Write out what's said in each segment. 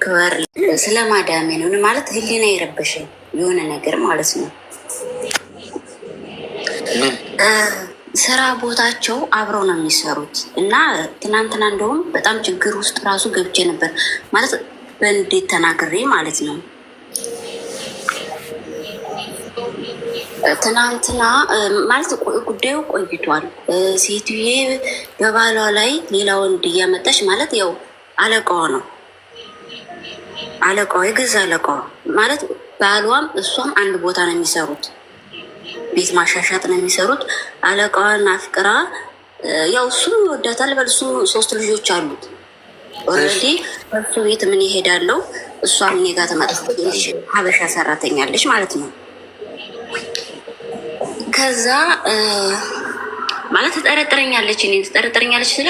ክበር ስለ ማዳሜ ነው ማለት ህሊና ይረበሸኝ የሆነ ነገር ማለት ነው። ስራ ቦታቸው አብረው ነው የሚሰሩት እና ትናንትና እንደውም በጣም ችግር ውስጥ ራሱ ገብቼ ነበር ማለት በእንዴት ተናግሬ ማለት ነው። ትናንትና ማለት ጉዳዩ ቆይቷል። ሴትዬ በባሏ ላይ ሌላ ወንድ እያመጣች ማለት ያው አለቃዋ ነው አለቃዋ የገዛ አለቃዋ ማለት ባሏም እሷም አንድ ቦታ ነው የሚሰሩት። ቤት ማሻሻጥ ነው የሚሰሩት። አለቃዋን አፍቅራ ያው እሱም ይወዳታል። በልሱ 3 ልጆች አሉት። ኦልሬዲ እሱ ቤት ምን ይሄዳለው እሷም እኔ ጋር ተመጣጣች ሀበሻ ሰራተኛለች ማለት ነው። ከዛ ማለት ተጠረጥረኛለች ስለ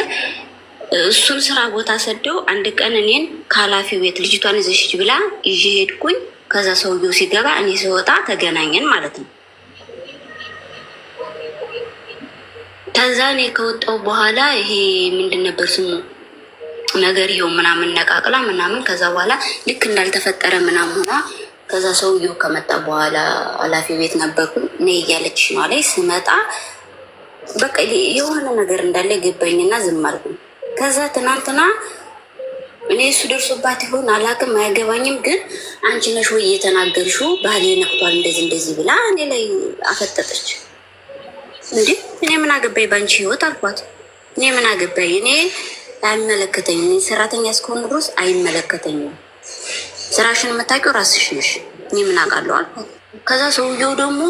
እሱን ስራ ቦታ ሰደው አንድ ቀን እኔን ከኃላፊው ቤት ልጅቷን ይዘሽ ብላ ይዤ ሄድኩኝ። ከዛ ሰውየው ሲገባ እኔ ስወጣ ተገናኘን ማለት ነው። ከዛ እኔ ከወጣው በኋላ ይሄ ምንድን ነበር ስሙ ነገር ይኸው ምናምን ነቃቅላ ምናምን ከዛ በኋላ ልክ እንዳልተፈጠረ ምናምን ሆና ከዛ ሰውየው ከመጣ በኋላ ኃላፊ ቤት ነበርኩ እኔ እያለች ነው ላይ ስመጣ በቃ የሆነ ነገር እንዳለ ገባኝና ዝም አልኩኝ። ከዛ ትናንትና እኔ እሱ ደርሶባት ይሆን አላውቅም አያገባኝም፣ ግን አንቺ ነሽ ወይ እየተናገርሽው ባህሌ ነቅቷል እንደዚህ ብላ እኔ ላይ አፈጠጠች። እንዴ እኔ ምን አገባኝ ባንቺ ህይወት አልኳት። እኔ ምን አገባኝ፣ እኔ አይመለከተኝም፣ እኔ ሰራተኛ እስከሆነ ድረስ አይመለከተኝም። ስራሽን የምታውቂው ራስሽ ነሽ፣ እኔ ምን አውቃለሁ አልኳት። ከዛ ሰውየው ደግሞ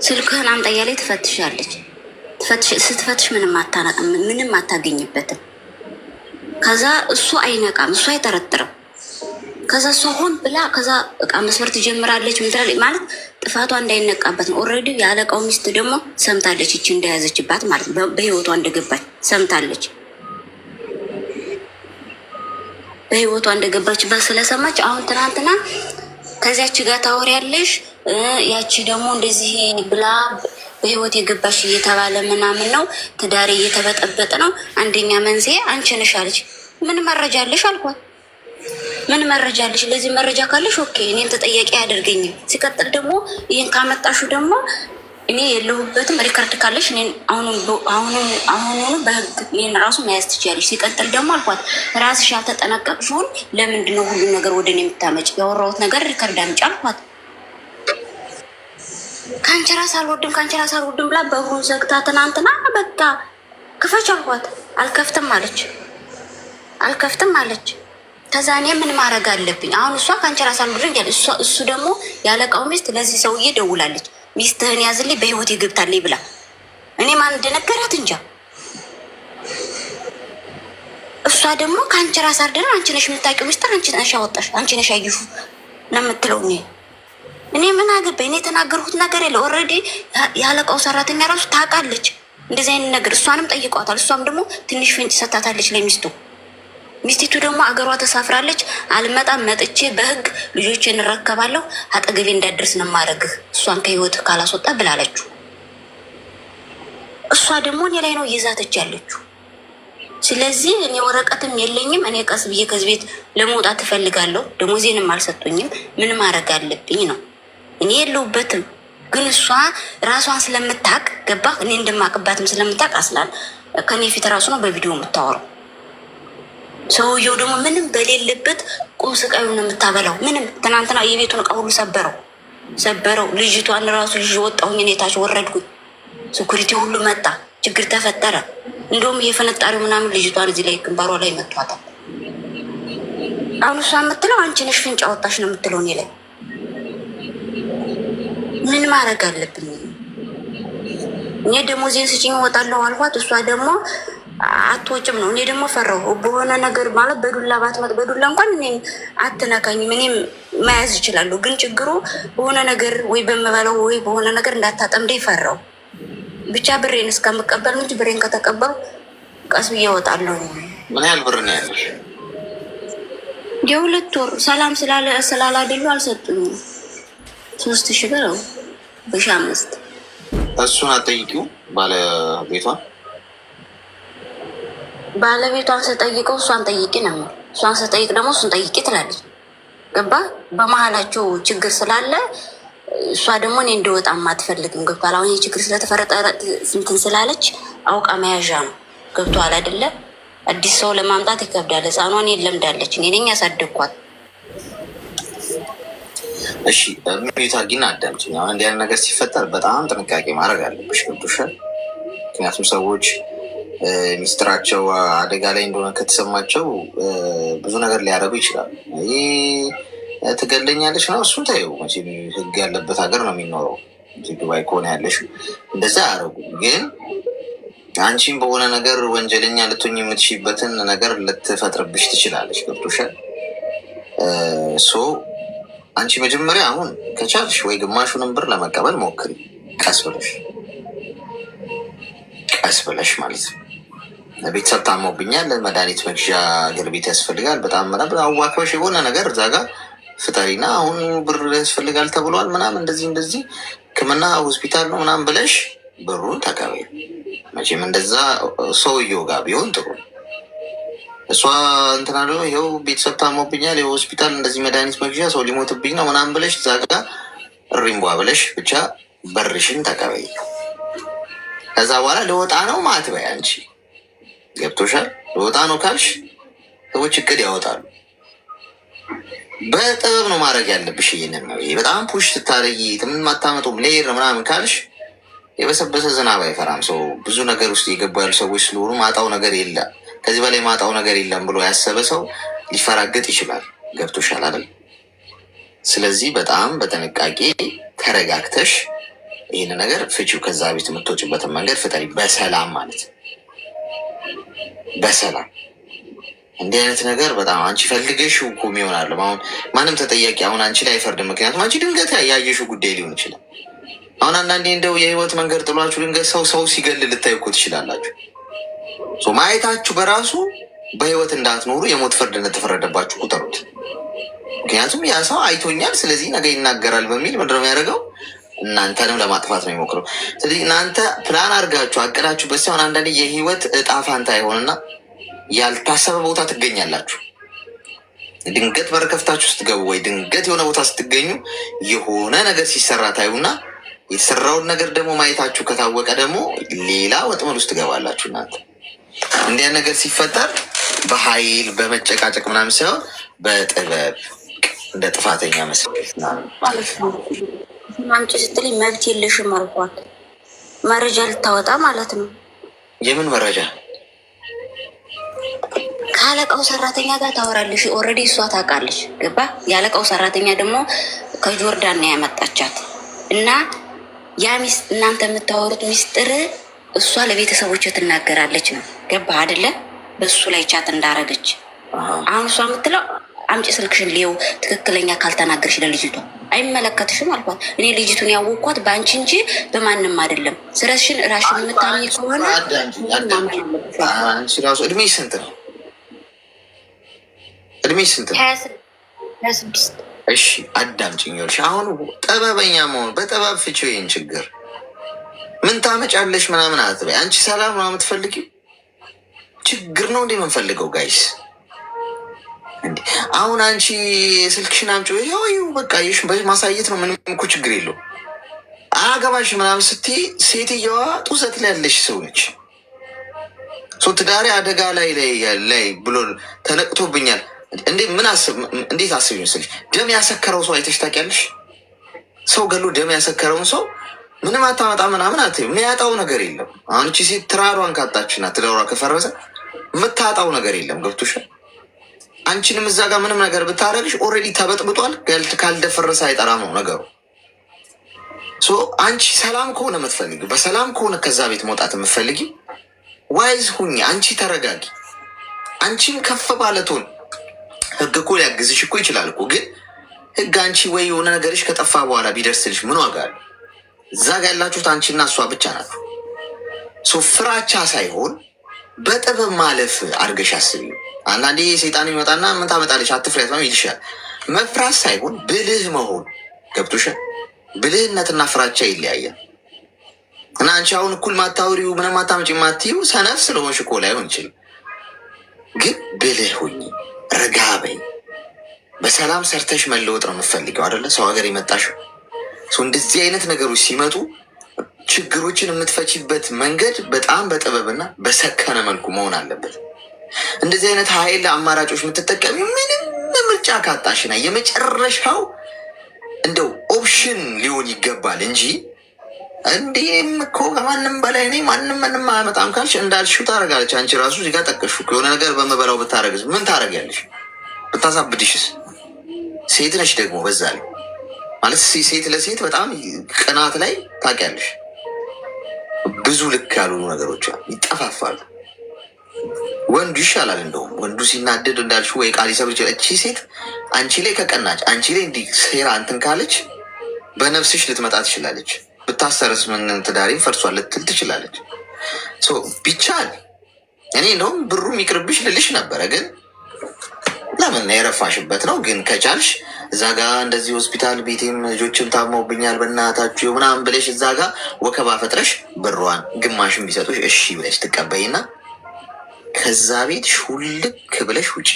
ስልክህን አምጣ እያለኝ ትፈትሻለች። ስትፈትሽ ምንም አታገኝበትም። ከዛ እሱ አይነቃም፣ እሱ አይጠረጥርም። ከዛ እሷ ሆን ብላ ከዛ እቃ መስበር ትጀምራለች። ምትላለች ማለት ጥፋቷ እንዳይነቃበት ነው። ኦልሬዲ የአለቃው ሚስት ደግሞ ሰምታለች፣ ይቺ እንደያዘችባት ማለት ነው። በህይወቷ እንደገባች ሰምታለች። በህይወቷ እንደገባችባት ስለሰማች አሁን ትናንትና ከዚያች ጋር ታወሪያለሽ፣ ያቺ ደግሞ እንደዚህ ብላ በህይወት የገባሽ እየተባለ ምናምን ነው፣ ትዳሬ እየተበጠበጠ ነው፣ አንደኛ መንስኤ አንቺ ነሽ አለች። ምን መረጃ አለሽ አልኳት። ምን መረጃ አለሽ? ለዚህ መረጃ ካለሽ ኦኬ እኔን ተጠያቂ አያደርገኝም። ሲቀጥል ደግሞ ይህን ካመጣሹ ደግሞ እኔ የለሁበትም። ሪከርድ ካለሽ እኔን አሁኑኑ በህግ ይህን ራሱ መያዝ ትችያለሽ። ሲቀጥል ደግሞ አልኳት ራስሽ ያልተጠነቀቅሽውን ለምንድን ነው ሁሉን ነገር ወደ እኔ የምታመጭ? ያወራሁት ነገር ሪከርድ አምጪ አልኳት። ከአንቺ ራስ አልወድም ብላ በሩን ዘግታ ትናንትና በቃ ክፈች አልኳት። አልከፍትም አለች። ከዛ እኔ ምን ማድረግ አለብኝ አሁን? እሷ ከአንቺ ራስ አልወድም ያለ እሱ ደግሞ ያለቃው ሚስት ለዚህ ሰውዬ ደውላለች። ሚስትህን ያዝልኝ በህይወት ይገብታልኝ ብላ እኔ ማን እንደነገራት እንጃ። እሷ ደግሞ ከአንቺ ራስ አርደን አንቺ ነሽ የምታውቂው ሚስጥር፣ አንቺ ነሽ ያወጣሽ፣ አንቺ ነሽ ያየሹ ነው የምትለው። እኔ ምን አገባኝ? እኔ የተናገርኩት ነገር የለ። ኦልሬዲ ያለቃው ሰራተኛ ራሱ ታውቃለች እንደዚህ አይነት ነገር። እሷንም ጠይቋታል። እሷም ደግሞ ትንሽ ፍንጭ ሰታታለች ለሚስቱ። ሚስቲቱ ደግሞ አገሯ ተሳፍራለች። አልመጣም፣ መጥቼ በህግ ልጆችን እንረከባለሁ፣ አጠገቤ እንዳደርስ ነው የማደርግህ እሷን ከህይወት ካላስወጣ ብላለችው። እሷ ደግሞ እኔ ላይ ነው እየዛተች ያለችው። ስለዚህ እኔ ወረቀትም የለኝም። እኔ ቀስ ብዬ ከዚህ ቤት ለመውጣት ትፈልጋለሁ። ደሞዜንም አልሰጡኝም። ምን ማድረግ አለብኝ ነው? እኔ የለሁበትም፣ ግን እሷ ራሷን ስለምታቅ ገባህ? እኔ እንደማቅባትም ስለምታቅ አስላል ከኔ ፊት ራሱ ነው በቪዲዮ የምታወራው። ሰውየው ደግሞ ምንም በሌለበት ቁም ስቃዩ ነው የምታበላው። ምንም ትናንትና የቤቱን እቃ ሁሉ ሰበረው። ልጅቷን ራሱ ይዤ ወጣሁኝ። እኔ ታች ወረድኩኝ። ሴኩሪቲ ሁሉ መጣ። ችግር ተፈጠረ። እንደውም የፈነጣሪው ምናምን ልጅቷን እዚህ ላይ ግንባሯ ላይ መቷታል። አሁን እሷ የምትለው አንቺ ነሽ ፍንጫ ወጣሽ ነው የምትለው እኔ ላይ። ምን ማድረግ አለብኝ? እኔ ደሞዜን ስጭኝ እወጣለሁ አልኳት። እሷ ደግሞ አትወጭም ነው። እኔ ደግሞ ፈራሁ በሆነ ነገር ማለት በዱላ ባትመጥ በዱላ እንኳን እኔ አትነካኝም፣ እኔም መያዝ ይችላሉ። ግን ችግሩ በሆነ ነገር ወይ በምበለው ወይ በሆነ ነገር እንዳታጠምደ ፈራሁ። ብቻ ብሬን እስከምቀበል እንጂ ብሬን ከተቀበሉ ቀስ ብዬ እወጣለሁ። ምን ያህል ብር ነው ያለሽ? የ2 ወር ሰላም ስላላደሉ አልሰጡኝም። 3000 ብር ነው በ5 እሱን አትጠይቂው ባለቤቷን ስጠይቀው እሷን ጠይቂ ነው። እሷን ስጠይቅ ደግሞ እሱን ጠይቄ ትላለች። ገባ? በመሀላቸው ችግር ስላለ እሷ ደግሞ እኔ እንደወጣ አትፈልግም። ገብቷል? አሁን ይህ ችግር ስለተፈረጠረ እንትን ስላለች አውቃ መያዣ ነው። ገብቷል አይደለ? አዲስ ሰው ለማምጣት ይከብዳል። ህፃኗን ለምዳለች። እኔ ነኝ ያሳደግኳት። እሺ ሁኔታ ግን አዳምጪኝ። አሁን እንዲህ አይነት ነገር ሲፈጠር በጣም ጥንቃቄ ማድረግ አለብሽ። ገብቶሻል? ምክንያቱም ሰዎች ሚስጥራቸው አደጋ ላይ እንደሆነ ከተሰማቸው ብዙ ነገር ሊያደርጉ ይችላሉ። ይህ ትገለኛለች ነው እሱን ተይው። መቼም ህግ ያለበት ሀገር ነው የሚኖረው። ዱባይ ከሆነ ያለሽ እንደዛ አያደርጉ። ግን አንቺም በሆነ ነገር ወንጀለኛ ልትሆኝ የምትሽበትን ነገር ልትፈጥርብሽ ትችላለች። ገብቶሻል? አንቺ መጀመሪያ አሁን ከቻልሽ ወይ ግማሹንም ብር ለመቀበል ሞክሪ። ቀስ ብለሽ ማለት ነው። ቤተሰብ ታሞብኛል፣ መድኃኒት መግዣ እግር ቤት ያስፈልጋል፣ በጣም ምናምን አዋክበሽ የሆነ ነገር እዛ ጋር ፍጠሪና አሁን ብር ያስፈልጋል ተብሏል ምናምን እንደዚህ ሕክምና ሆስፒታል ነው ምናምን ብለሽ ብሩን ተቀበይ። መቼም እንደዛ ሰውየው ጋር ቢሆን ጥሩ። እሷ እንትና ደግሞ ይኸው ቤተሰብ ታሞብኛል፣ ይኸው ሆስፒታል እንደዚህ መድኃኒት መግዣ ሰው ሊሞትብኝ ነው ምናምን ብለሽ እዛ ጋር እሪምቧ ብለሽ ብቻ በርሽን ተቀበይ። ከዛ በኋላ ለወጣ ነው ማትበይ አንቺ። ገብቶሻል? ለወጣ ነው ካልሽ ሰዎች እቅድ ያወጣሉ። በጥበብ ነው ማድረግ ያለብሽ። ይህንን ነው በጣም ፑሽ ስታደርጊ ምን ማታመጡም ሌር ምናምን ካልሽ የበሰበሰ ዝናብ አይፈራም። ሰው ብዙ ነገር ውስጥ የገቡ ያሉ ሰዎች ስለሆኑ ማጣው ነገር የለም ከዚህ በላይ ማጣው ነገር የለም ብሎ ያሰበ ሰው ሊፈራገጥ ይችላል። ገብቶሻል አይደል? ስለዚህ በጣም በጥንቃቄ ተረጋግተሽ ይህን ነገር ፍቺው። ከዛ ቤት የምትወጭበትን መንገድ ፍጠሪ፣ በሰላም ማለት ነው። በሰላም እንዲህ አይነት ነገር በጣም አንቺ ፈልገሽው እኮ ይሆናል። አሁን ማንም ተጠያቂ አሁን አንቺ ላይ አይፈርድም። ምክንያቱም አንቺ ድንገት ያየሽው ጉዳይ ሊሆን ይችላል። አሁን አንዳንዴ እንደው የህይወት መንገድ ጥሏችሁ ድንገት ሰው ሲገል ልታዩ እኮ ትችላላችሁ። ማየታችሁ በራሱ በህይወት እንዳትኖሩ የሞት ፍርድ እንደተፈረደባችሁ ቁጠሩት። ምክንያቱም ያ ሰው አይቶኛል፣ ስለዚህ ነገ ይናገራል በሚል ምንድን ነው የሚያደርገው? እናንተንም ለማጥፋት ነው የሚሞክረው። ስለዚህ እናንተ ፕላን አድርጋችሁ አቅዳችሁበት ሳይሆን አንዳንዴ የህይወት እጣ ፋንታ ይሆንና ያልታሰበ ቦታ ትገኛላችሁ። ድንገት በር ከፍታችሁ ስትገቡ ወይ ድንገት የሆነ ቦታ ስትገኙ የሆነ ነገር ሲሰራ ታዩና የተሰራውን ነገር ደግሞ ማየታችሁ ከታወቀ ደግሞ ሌላ ወጥመድ ውስጥ ትገባላችሁ እናንተ። እንዲያ ነገር ሲፈጠር በኃይል በመጨቃጨቅ ምናምን ሳይሆን በጥበብ እንደ ጥፋተኛ አንቺ ስትለኝ መብት የለሽም አልኳት። መረጃ ልታወጣ ማለት ነው። የምን መረጃ? ከአለቃው ሰራተኛ ጋር ታወራለሽ። ኦልሬዲ እሷ ታውቃለች። ገባ? የአለቃው ሰራተኛ ደግሞ ከጆርዳን ነው ያመጣቻት እና ያ እናንተ የምታወሩት ሚስጥር እሷ ለቤተሰቦች ትናገራለች ነው። ገባ አይደለ? በሱ ላይ ቻት እንዳረገች አሁን እሷ የምትለው አምጪ ስልክሽን ሊየው ትክክለኛ ካልተናገርሽ ለልጅቷ አይመለከትሽም አልኳት። እኔ ልጅቱን ያወቅኳት በአንቺ እንጂ በማንም አይደለም። ስረሽን ራሽን የምታምኝ ከሆነ አንቺ ራሱ እድሜ ስንት ነው? እድሜ ስንት ነው? 26 እሺ አዳምጪኝ። አሁን ጥበበኛ መሆን በጥበብ ፍቺው ይህን ችግር ምን ታመጫለሽ ምናምን አትበይ። አንቺ ሰላም ነው የምትፈልጊው? ችግር ነው እንዴ የምንፈልገው? ጋይስ እንዴ አሁን አንቺ ስልክሽን አምጪው ይኸው በቃ ማሳየት ነው። ምንም እኮ ችግር የለው። አገባሽ ምናምን ስትይ ሴትየዋ ጡዘት ላይ ያለሽ ሰው ነች። ትዳሬ አደጋ ላይ ብሎ ተነቅቶብኛል። እንዴት አስብ ይመስልሽ? ደም ያሰከረው ሰው አይተሽ ታውቂያለሽ? ሰው ገሎ ደም ያሰከረውን ሰው ምንም አታመጣ ምናምን አትይም። የሚያጣው ነገር የለም። አሁን እቺ ሴት ትራሯን ካጣችና ትዳሯ ከፈረሰ የምታጣው ነገር የለም። ገብቶሻል? አንቺንም እዛ ጋር ምንም ነገር ብታደርግሽ ኦልሬዲ ተበጥብጧል። ካልደፈረሰ አይጠራም ነው ነገሩ። አንቺ ሰላም ከሆነ የምትፈልጊው በሰላም ከሆነ ከዛ ቤት መውጣት የምትፈልጊው ዋይዝ ሁኚ። አንቺ ተረጋጊ። አንቺም ከፍ ባለቶን ህግ እኮ ሊያግዝሽ እኮ ይችላል እኮ። ግን ህግ አንቺ ወይ የሆነ ነገርሽ ከጠፋ በኋላ ቢደርስልሽ ምን ዋጋ አለው? እዛ ጋ ያላችሁት አንቺና እሷ ብቻ ናችሁ። ፍራቻ ሳይሆን በጥበብ ማለፍ አድርገሽ አስቢ። አንዳንዴ ሰይጣን ይመጣና ምን ታመጣለች አትፍሪያት ነው ይልሻል። መፍራት ሳይሆን ብልህ መሆን። ገብቶሻል? ብልህነትና ፍራቻ ይለያያል። እና አንቺ አሁን እኩል ማታወሪው ምንም ማታመጪ ማትይው ሰነፍ ስለሆንሽ እኮ ላይሆን ይችላል። ግን ብልህ ሁኚ። ረጋ በይ። በሰላም ሰርተሽ መለወጥ ነው የምትፈልገው አይደለ? ሰው ሀገር የመጣሽው እንደዚህ አይነት ነገሮች ሲመጡ ችግሮችን የምትፈቺበት መንገድ በጣም በጥበብና በሰከነ መልኩ መሆን አለበት። እንደዚህ አይነት ኃይል አማራጮች የምትጠቀሚ ምንም ምርጫ ካጣሽና የመጨረሻው እንደው ኦፕሽን ሊሆን ይገባል እንጂ እንዲህም እኮ ከማንም በላይ እኔ ምንም አያመጣም ካልሽ እንዳልሽው ታደርጋለች። አንቺ ራሱ እዚህ ጋር ጠቀሹ የሆነ ነገር በመበላው ብታረግዝ ምን ታደርጊያለሽ? ብታሳብድሽስ? ሴት ነሽ ደግሞ በዛ ላይ ማለት ሴት ለሴት በጣም ቅናት ላይ ታውቂያለሽ። ብዙ ልክ ያልሆኑ ነገሮች ይጠፋፋሉ። ወንዱ ይሻላል። እንደውም ወንዱ ሲናደድ እንዳልሽው ወይ ቃል ሊሰብር ይችላል። እቺ ሴት አንቺ ላይ ከቀናች፣ አንቺ ላይ እንዲህ ሴራ እንትን ካለች በነፍስሽ ልትመጣ ትችላለች። ብታሰርስ ምን ትዳሬም ፈርሷል ልትል ትችላለች። ቢቻል እኔ እንደውም ብሩ የሚቅርብሽ ልልሽ ነበረ፣ ግን ለምን የረፋሽበት ነው። ግን ከቻልሽ እዛ ጋ እንደዚህ ሆስፒታል ቤቴም ልጆችም ታመውብኛል በእናታችሁ ምናምን ብለሽ እዛ ጋ ወከባ ፈጥረሽ ብሯን ግማሽን ቢሰጡሽ እሺ ብለሽ ትቀበይና ከዛ ቤት ሹልክ ብለሽ ውጭ።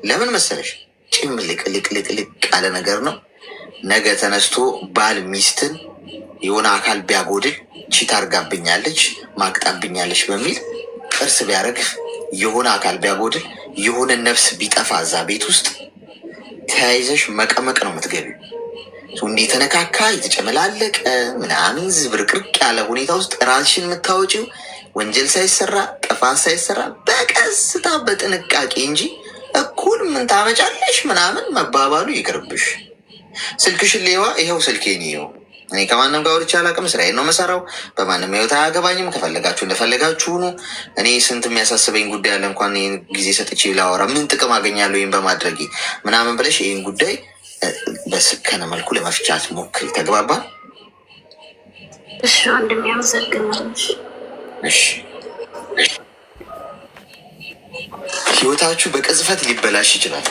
ለምን መሰለሽ? ጭምልቅልቅልቅልቅ ያለ ነገር ነው። ነገ ተነስቶ ባል ሚስትን የሆነ አካል ቢያጎድል ቺት አርጋብኛለች ማቅጣብኛለች በሚል ጥርስ ቢያረግፍ የሆነ አካል ቢያጎድል የሆነ ነፍስ ቢጠፋ እዛ ቤት ውስጥ ተያይዘሽ መቀመቅ ነው የምትገቢው። እንዲህ የተነካካ የተጨመላለቀ ምናምን ዝብርቅርቅ ያለ ሁኔታ ውስጥ ራስሽን የምታወጪው ወንጀል ሳይሰራ ጥፋት ሳይሰራ በቀስታ በጥንቃቄ እንጂ እኩል ምን ታመጫለሽ ምናምን መባባሉ ይቅርብሽ። ስልክሽን ሌዋ ይኸው ስልኬን ይኸው። እኔ ከማንም ጋር ወርቼ አላውቅም። ስራዬን ነው መሰራው። በማንም ህይወት አያገባኝም። ከፈለጋችሁ እንደፈለጋችሁ ሁኑ። እኔ ስንት የሚያሳስበኝ ጉዳይ አለ። እንኳን ይህን ጊዜ ሰጥቼ ላወራ ምን ጥቅም አገኛለሁ ይህን በማድረጌ ምናምን ብለሽ ይህን ጉዳይ በስከነ መልኩ ለመፍቻት ሞክሪ። ተግባባል? እሺ ወንድም ያመሰግናለሽ። እሺ ህይወታችሁ በቅጽበት ሊበላሽ ይችላል።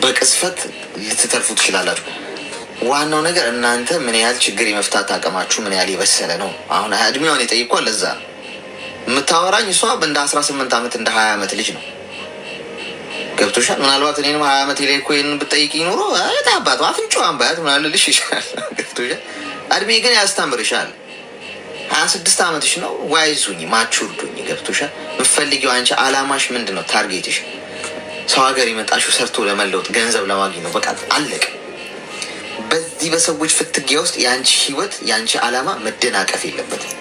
በቅጽበት ልትተርፉ ትችላላችሁ። ዋናው ነገር እናንተ ምን ያህል ችግር የመፍታት አቅማችሁ ምን ያህል የበሰለ ነው። አሁን እድሜዋን የጠይቋል። ለዛ የምታወራኝ እሷ እንደ 18 ዓመት እንደ 20 ዓመት ልጅ ነው። ገብቶሻል? ምናልባት እኔንም 20 ዓመት ላይ እኮ ይህንን ብጠይቅኝ ኖሮ አባቱ አፍንጫዋን ባያት ምናልልሽ ይሻል። ገብቶሻል? እድሜ ግን ያስተምርሻል። 26 ዓመትሽ ነው። ዋይዙኝ ማቹርዱኝ። ገብቶሻል? የምትፈልጊው አንቺ አላማሽ ምንድን ነው? ታርጌትሽ ሰው ሀገር የመጣሽው ሰርቶ ለመለወጥ ገንዘብ ለማግኘት ነው። በቃ አለቅ። በዚህ በሰዎች ፍትጊያ ውስጥ የአንቺ ህይወት የአንቺ አላማ መደናቀፍ የለበትም።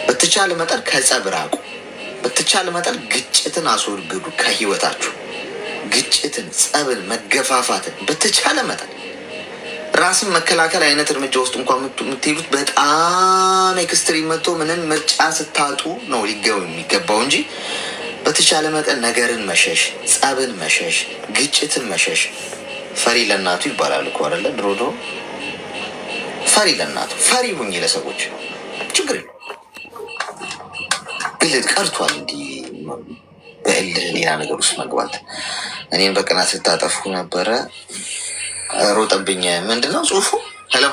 በተቻለ መጠን ከጸብ ራቁ። በተቻለ መጠን ግጭትን አስወግዱ ከህይወታችሁ። ግጭትን፣ ጸብን፣ መገፋፋትን በተቻለ መጠን ራስን መከላከል አይነት እርምጃ ውስጥ እንኳን የምትሄዱት በጣም ኤክስትሪም መጥቶ ምንም ምርጫ ስታጡ ነው ሊገቡ የሚገባው እንጂ በተቻለ መጠን ነገርን መሸሽ፣ ጸብን መሸሽ፣ ግጭትን መሸሽ። ፈሪ ለእናቱ ይባላል እኮ አይደለ? ድሮ ድሮ ፈሪ ለእናቱ። ፈሪ ሁኝ ለሰዎች ችግር ብልጥ ቀርቷል። እንዲህ በእልህ ሌላ ነገር ውስጥ መግባት። እኔን በቅናት ስታጠፉ ነበረ። ሮጠብኝ። ምንድን ነው ጽሁፉ? ሄሎ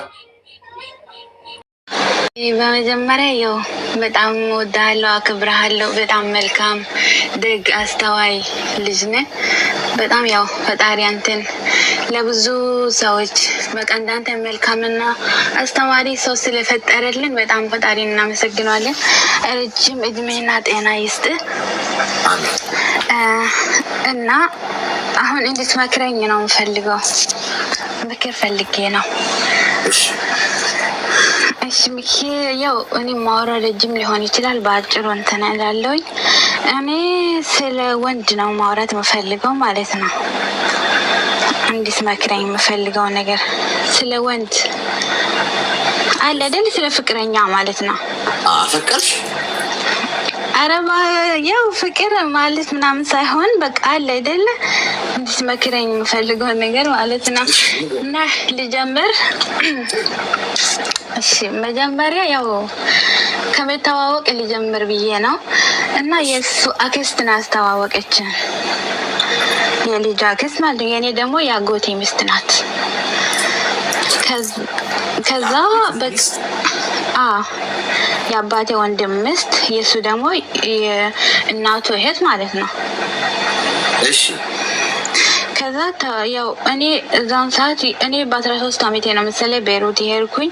በመጀመሪያ ያው በጣም ወዳለሁ፣ አክብረሃለሁ። በጣም መልካም፣ ደግ፣ አስተዋይ ልጅ ነህ። በጣም ያው ፈጣሪ አንተን ለብዙ ሰዎች በቃ እንዳንተ መልካምና አስተማሪ ሰው ስለፈጠረልን በጣም ፈጣሪ እናመሰግናለን። ረጅም እድሜና ጤና ይስጥ እና አሁን እንድትመክረኝ ነው የምፈልገው። ምክር ፈልጌ ነው። እሺ ምክር ያው እኔ ማውራት ረጅም ሊሆን ይችላል። በአጭሩ እንትን እላለሁኝ። እኔ ስለ ወንድ ነው ማውራት የምፈልገው ማለት ነው። እንድትመክረኝ የምፈልገው ነገር ስለ ወንድ አለ አይደል? ስለ ፍቅረኛ ማለት ነው። ፍቅርሽ አረባ ያው ፍቅር ማለት ምናምን ሳይሆን በቃ አለ አይደለ? እንድትመክረኝ የምፈልገው ነገር ማለት ነው። እና ልጀምር። እሺ መጀመሪያ ያው ከመተዋወቅ ልጀምር ብዬ ነው። እና የሱ አክስት ናት አስተዋወቀችን። የልጅ አክስት ማለት ነው። የኔ ደግሞ የአጎቴ ሚስት ናት። ከዛ የአባቴ ወንድም ሚስት፣ የሱ ደግሞ የእናቱ እህት ማለት ነው። እሺ ከዛ ያው እኔ እዛን ሰዓት እኔ በ13 ዓመቴ ነው መሰለኝ ቤይሩት የሄድኩኝ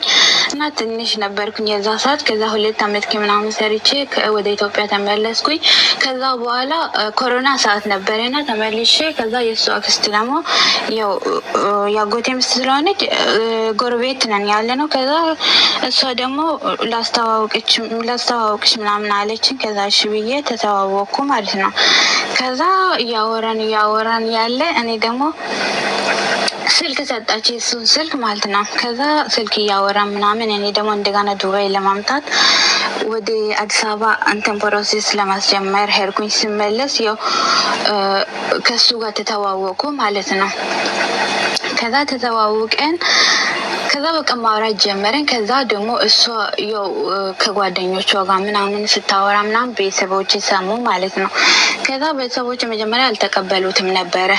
እና ትንሽ ነበርኩኝ የዛ ሰዓት። ከዛ 2 ዓመት ከምናምን ሰርቼ ወደ ኢትዮጵያ ተመለስኩኝ። ከዛ በኋላ ኮሮና ሰዓት ነበረና ተመልሼ ከዛ የእሱ አክስት ደግሞ ያው ያጎቴ ሚስት ስለሆነች ጎረቤት ነን ያለ ነው። ከዛ እሷ ደግሞ ላስተዋውቅሽ ምናምን አለችን። ከዛ እሺ ብዬ ተተዋወቅኩ ማለት ነው። ከዛ እያወራን ያለ እኔ ደግሞ ስልክ ሰጣች የሱን ስልክ ማለት ነው። ከዛ ስልክ እያወራን ምናምን እኔ ደግሞ እንደገና ዱባይ ለማምጣት ወደ አዲስ አበባ እንትን ፕሮሴስ ለማስጀመር ሄድኩኝ። ስመለስ ያው ከሱ ጋር ተተዋወቁ ማለት ነው። ከዛ ተተዋውቀን ከዛ በቃ ማውራት ጀመረን። ከዛ ደግሞ እሷ ያው ከጓደኞቿ ጋር ምናምን ስታወራ ምናምን ቤተሰቦች ሰሙ ማለት ነው። ከዛ ቤተሰቦች መጀመሪያ አልተቀበሉትም ነበረ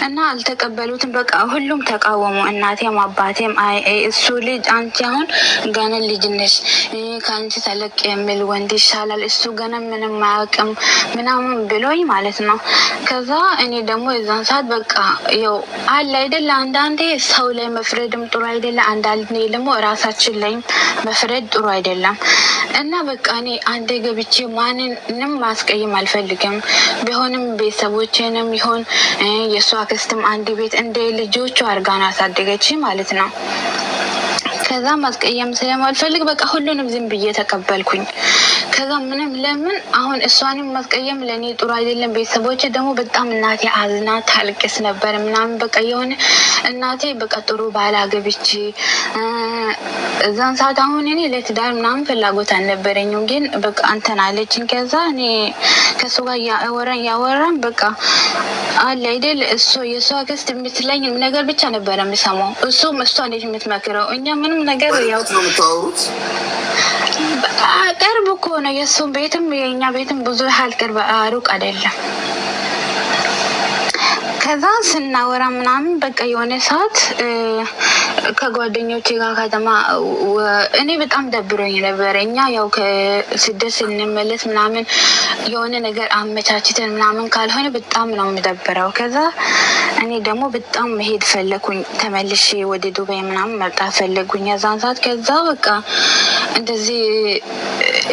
እና አልተቀበሉትም። በቃ ሁሉም ተቃወሙ። እናቴም አባቴም አይ እሱ ልጅ አንቺ አሁን ገና ልጅ ነሽ፣ ከአንቺ ተለቅ የሚል ወንድ ይሻላል፣ እሱ ገና ምንም አያውቅም ምናምን ብሎኝ ማለት ነው። ከዛ እኔ ደግሞ የዛን ሰዓት በቃ ያው አለ አይደለ አንዳንዴ ሰው ላይ መፍረድም ጥሩ አይደለም፣ አንዳንዴ ደግሞ ራሳችን ላይ መፍረድ ጥሩ አይደለም እና በቃ እኔ አንዴ ገብቼ ማንንም ማስቀየም አልፈልግም። ቢሆንም ቤተሰቦቼንም ይሁን የእሷ አክስትም አንድ ቤት እንደ ልጆቹ አርጋን አሳደገች ማለት ነው። ከዛ ማስቀየም ስለማልፈልግ በቃ ሁሉንም ዝም ብዬ ተቀበልኩኝ። ከዛ ምንም ለምን አሁን እሷንም ማስቀየም ለኔ ጥሩ አይደለም። ቤተሰቦቼ ደግሞ በጣም እናቴ አዝና ታልቅስ ነበር ምናምን በቃ የሆነ እናቴ በቃ ጥሩ ባላገብቼ እዛን ሰዓት አሁን እኔ ለትዳር ምናምን ፍላጎት አልነበረኝም፣ ግን በቃ አንተን አለችኝ። ከዛ እኔ ከሱ ጋር ያወራን በቃ አለ አይደል እሱ የሷ አክስት የምትለኝ ነገር ብቻ ነበር የምሰማው። እሱም እሷ እንዴት የምትመክረው እኛ ምንም ነገር ያው ነው የምታወሩት። ቅርብ እኮ ነው የእሱ ቤትም የእኛ ቤትም ብዙ ያህል ቅርብ ሩቅ አይደለም። ከዛ ስናወራ ምናምን በቃ የሆነ ሰዓት ከጓደኞቼ ጋር ከተማ እኔ በጣም ደብሮኝ ነበር። እኛ ያው ከስደት ስንመለስ ምናምን የሆነ ነገር አመቻችተን ምናምን ካልሆነ በጣም ነው የምደብረው። ከዛ እኔ ደግሞ በጣም መሄድ ፈለኩኝ፣ ተመልሼ ወደ ዱባይ ምናምን መምጣት ፈለጉኝ የዛን ሰዓት። ከዛ በቃ እንደዚህ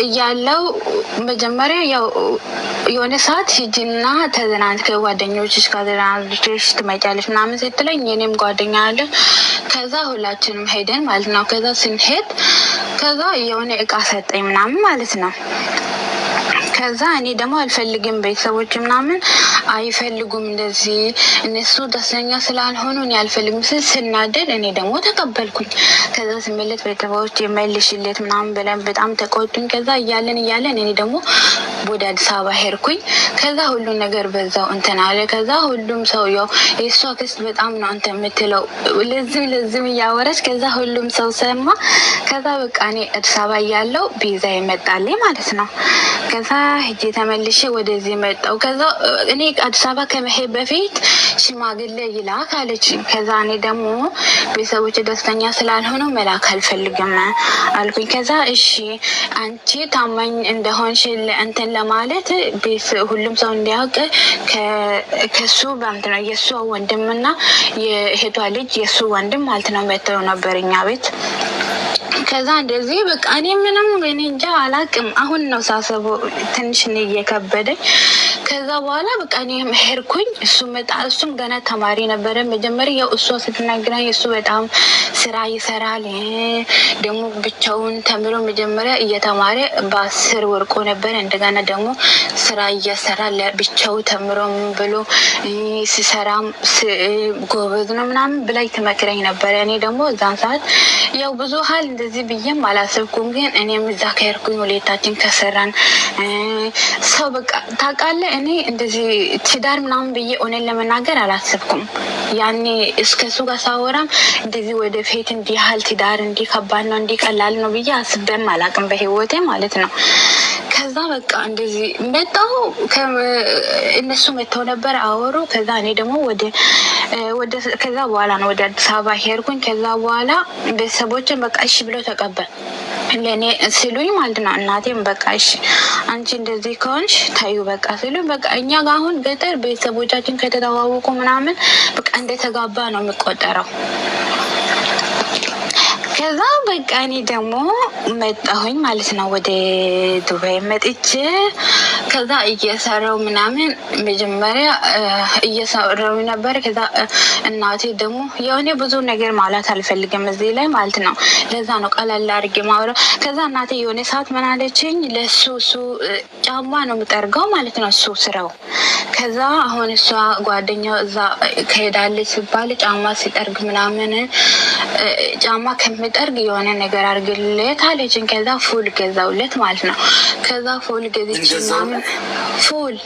እያለው መጀመሪያ ያው የሆነ ሰዓት ሂጂና ተዝናንት ከጓደኞችሽ ጋር ተዝናንተሽ ትመጫለሽ ምናምን ስትለኝ የኔም ጓደኛ አለ። ከዛ ሁላችንም ሄደን ማለት ነው። ከዛ ስንሄድ ከዛ የሆነ እቃ ሰጠኝ ምናምን ማለት ነው። ከዛ እኔ ደግሞ አልፈልግም፣ ቤተሰቦች ምናምን አይፈልጉም እንደዚህ እነሱ ደስተኛ ስላልሆኑ እኔ አልፈልግም ስናደድ እኔ ደግሞ ተቀበልኩኝ። ከዛ ስመለስ ቤተሰቦች የመልሽለት ምናምን ብለን በጣም ተቆጡኝ። ከዛ እያለን እኔ ደግሞ ወደ አዲስ አበባ ሄድኩኝ። ከዛ ሁሉ ነገር በዛው እንትን አለ። ከዛ ሁሉም ሰው ያው የእሷ አክስት በጣም ነው እንትን የምትለው ለዝም እያወረች። ከዛ ሁሉም ሰው ሰማ። ከዛ በቃ እኔ አዲስ አበባ እያለሁ ቪዛ ይመጣልኝ ማለት ነው። ከዛ ሄጄ ተመልሼ ወደዚህ መጣሁ። ከዛ እኔ አዲስ አበባ ከመሄድ በፊት ሽማግሌ ይላክ አለችኝ። ከዛ እኔ ደግሞ ቤተሰቦች ደስተኛ ስላልሆኑ መላክ አልፈልግም አልኩኝ። ከዛ እሺ አንቺ ታማኝ እንደሆንሽ እንትን ለማለት ሁሉም ሰው እንዲያውቅ ከሱ በምት ነው የእሱ ወንድምና የእህቷ ልጅ የእሱ ወንድም ማለት ነው መጥተው ነበር እኛ ቤት። ከዛ እንደዚህ በቃ እኔ ምንም እኔ እንጃ አላቅም። አሁን ነው ሳስበው ትንሽ ነው እየከበደኝ። ከዛ በኋላ በቃ እኔ ሄድኩኝ። እሱ መጣ። እሱም ገና ተማሪ ነበረ። መጀመሪያ ያው እሷ ስትናገረኝ እሱ በጣም ስራ ይሰራል ደግሞ ብቻውን ተምሮ መጀመሪያ እየተማረ በ10 ወርቆ ነበር። እንደገና ደግሞ ስራ እየሰራ ብቻው ተምሮ ብሎ ሲሰራም ጎበዝ ነው ምናምን ብላይ ትመክረኝ ነበር። እኔ ደግሞ እዛን ሰዓት ያው ብዙ ሀል እንደዚህ ብዬም አላሰብኩም። ግን እኔም እዛ ከሄድኩኝ ሁለታችን ከሰራን ሰው በቃ ታውቃለህ እኔ እንደዚህ ትዳር ምናምን ብዬ ሆነን ለመናገር አላሰብኩም። ያኔ እስከሱ ጋር ሳወራም እንደዚህ ወደፊት እንዲህ ያህል ትዳር እንዲህ ከባድ ነው እንዲህ ቀላል ነው ብዬ አስቤም አላውቅም በህይወቴ ማለት ነው። ከዛ በቃ እንደዚህ መጣሁ። እነሱ መጥተው ነበር አወሩ። ከዛ እኔ ደግሞ ከዛ በኋላ ነው ወደ አዲስ አበባ ሄድኩኝ። ከዛ በኋላ ቤተሰቦችን በቃ እሺ ብለው ተቀበል ለኔ ሲሉኝ ማለት ነው። እናቴም በቃ እሺ አንቺ እንደዚህ ከሆንሽ ታዩ በቃ ሲሉኝ በቃ እኛ ጋር አሁን ገጠር ቤተሰቦቻችን ከተተዋወቁ ምናምን በቃ እንደተጋባ ነው የሚቆጠረው። ከዛ በቃ እኔ ደግሞ መጣሁኝ ማለት ነው ወደ ዱባይ መጥቼ ከዛ እየሰራው ምናምን መጀመሪያ እየሰራው ነበር። ከዛ እናቴ ደግሞ የሆነ ብዙ ነገር ማለት አልፈልግም እዚህ ላይ ማለት ነው። ለዛ ነው ቀላል አድርጌ ማውራ። ከዛ እናቴ የሆነ ሰዓት ምን አለችኝ፣ ለሱ ጫማ ነው የምጠርገው ማለት ነው እሱ ስራው። ከዛ አሁን እሷ ጓደኛው እዛ ከሄዳለች ሲባል ጫማ ሲጠርግ ምናምን ጫማ ከምጠርግ የሆነ ነገር አድርግለት አለችኝ። ከዛ ፉል ገዛውለት ማለት ነው። ከዛ ፉል ገዝቼ ምናምን ፉል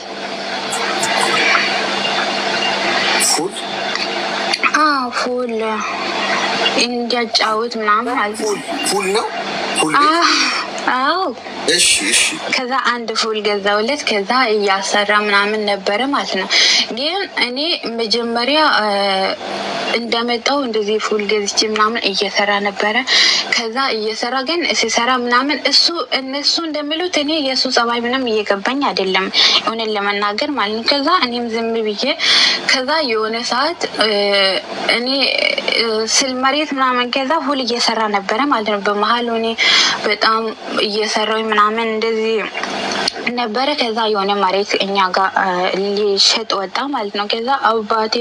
ፉል እንዲያጫውት ምናምን አለ። ፉል ነው አዎ እሺ እሺ። ከዛ አንድ ፉል ገዛውለት። ከዛ እያሰራ ምናምን ነበረ ማለት ነው። ግን እኔ መጀመሪያ እንደመጣው እንደዚህ ፉል ገዝቼ ምናምን እየሰራ ነበረ። ከዛ እየሰራ ግን ሲሰራ ምናምን እነሱ እንደሚሉት እኔ የሱ ጸባይ ምንም እየገባኝ አይደለም እውነት ለመናገር ማለት ነው። ከዛ እኔም ዝም ብዬ ከዛ የሆነ ሰዓት እኔ ስል መሬት ምናምን ከዛ ፉል እየሰራ ነበረ ማለት ነው። በመሀል እኔ በጣም እየሰራው ምናምን እንደዚህ ነበረ። ከዛ የሆነ መሬት እኛ ጋር ሊሸጥ ወጣ ማለት ነው። ከዛ አባቴ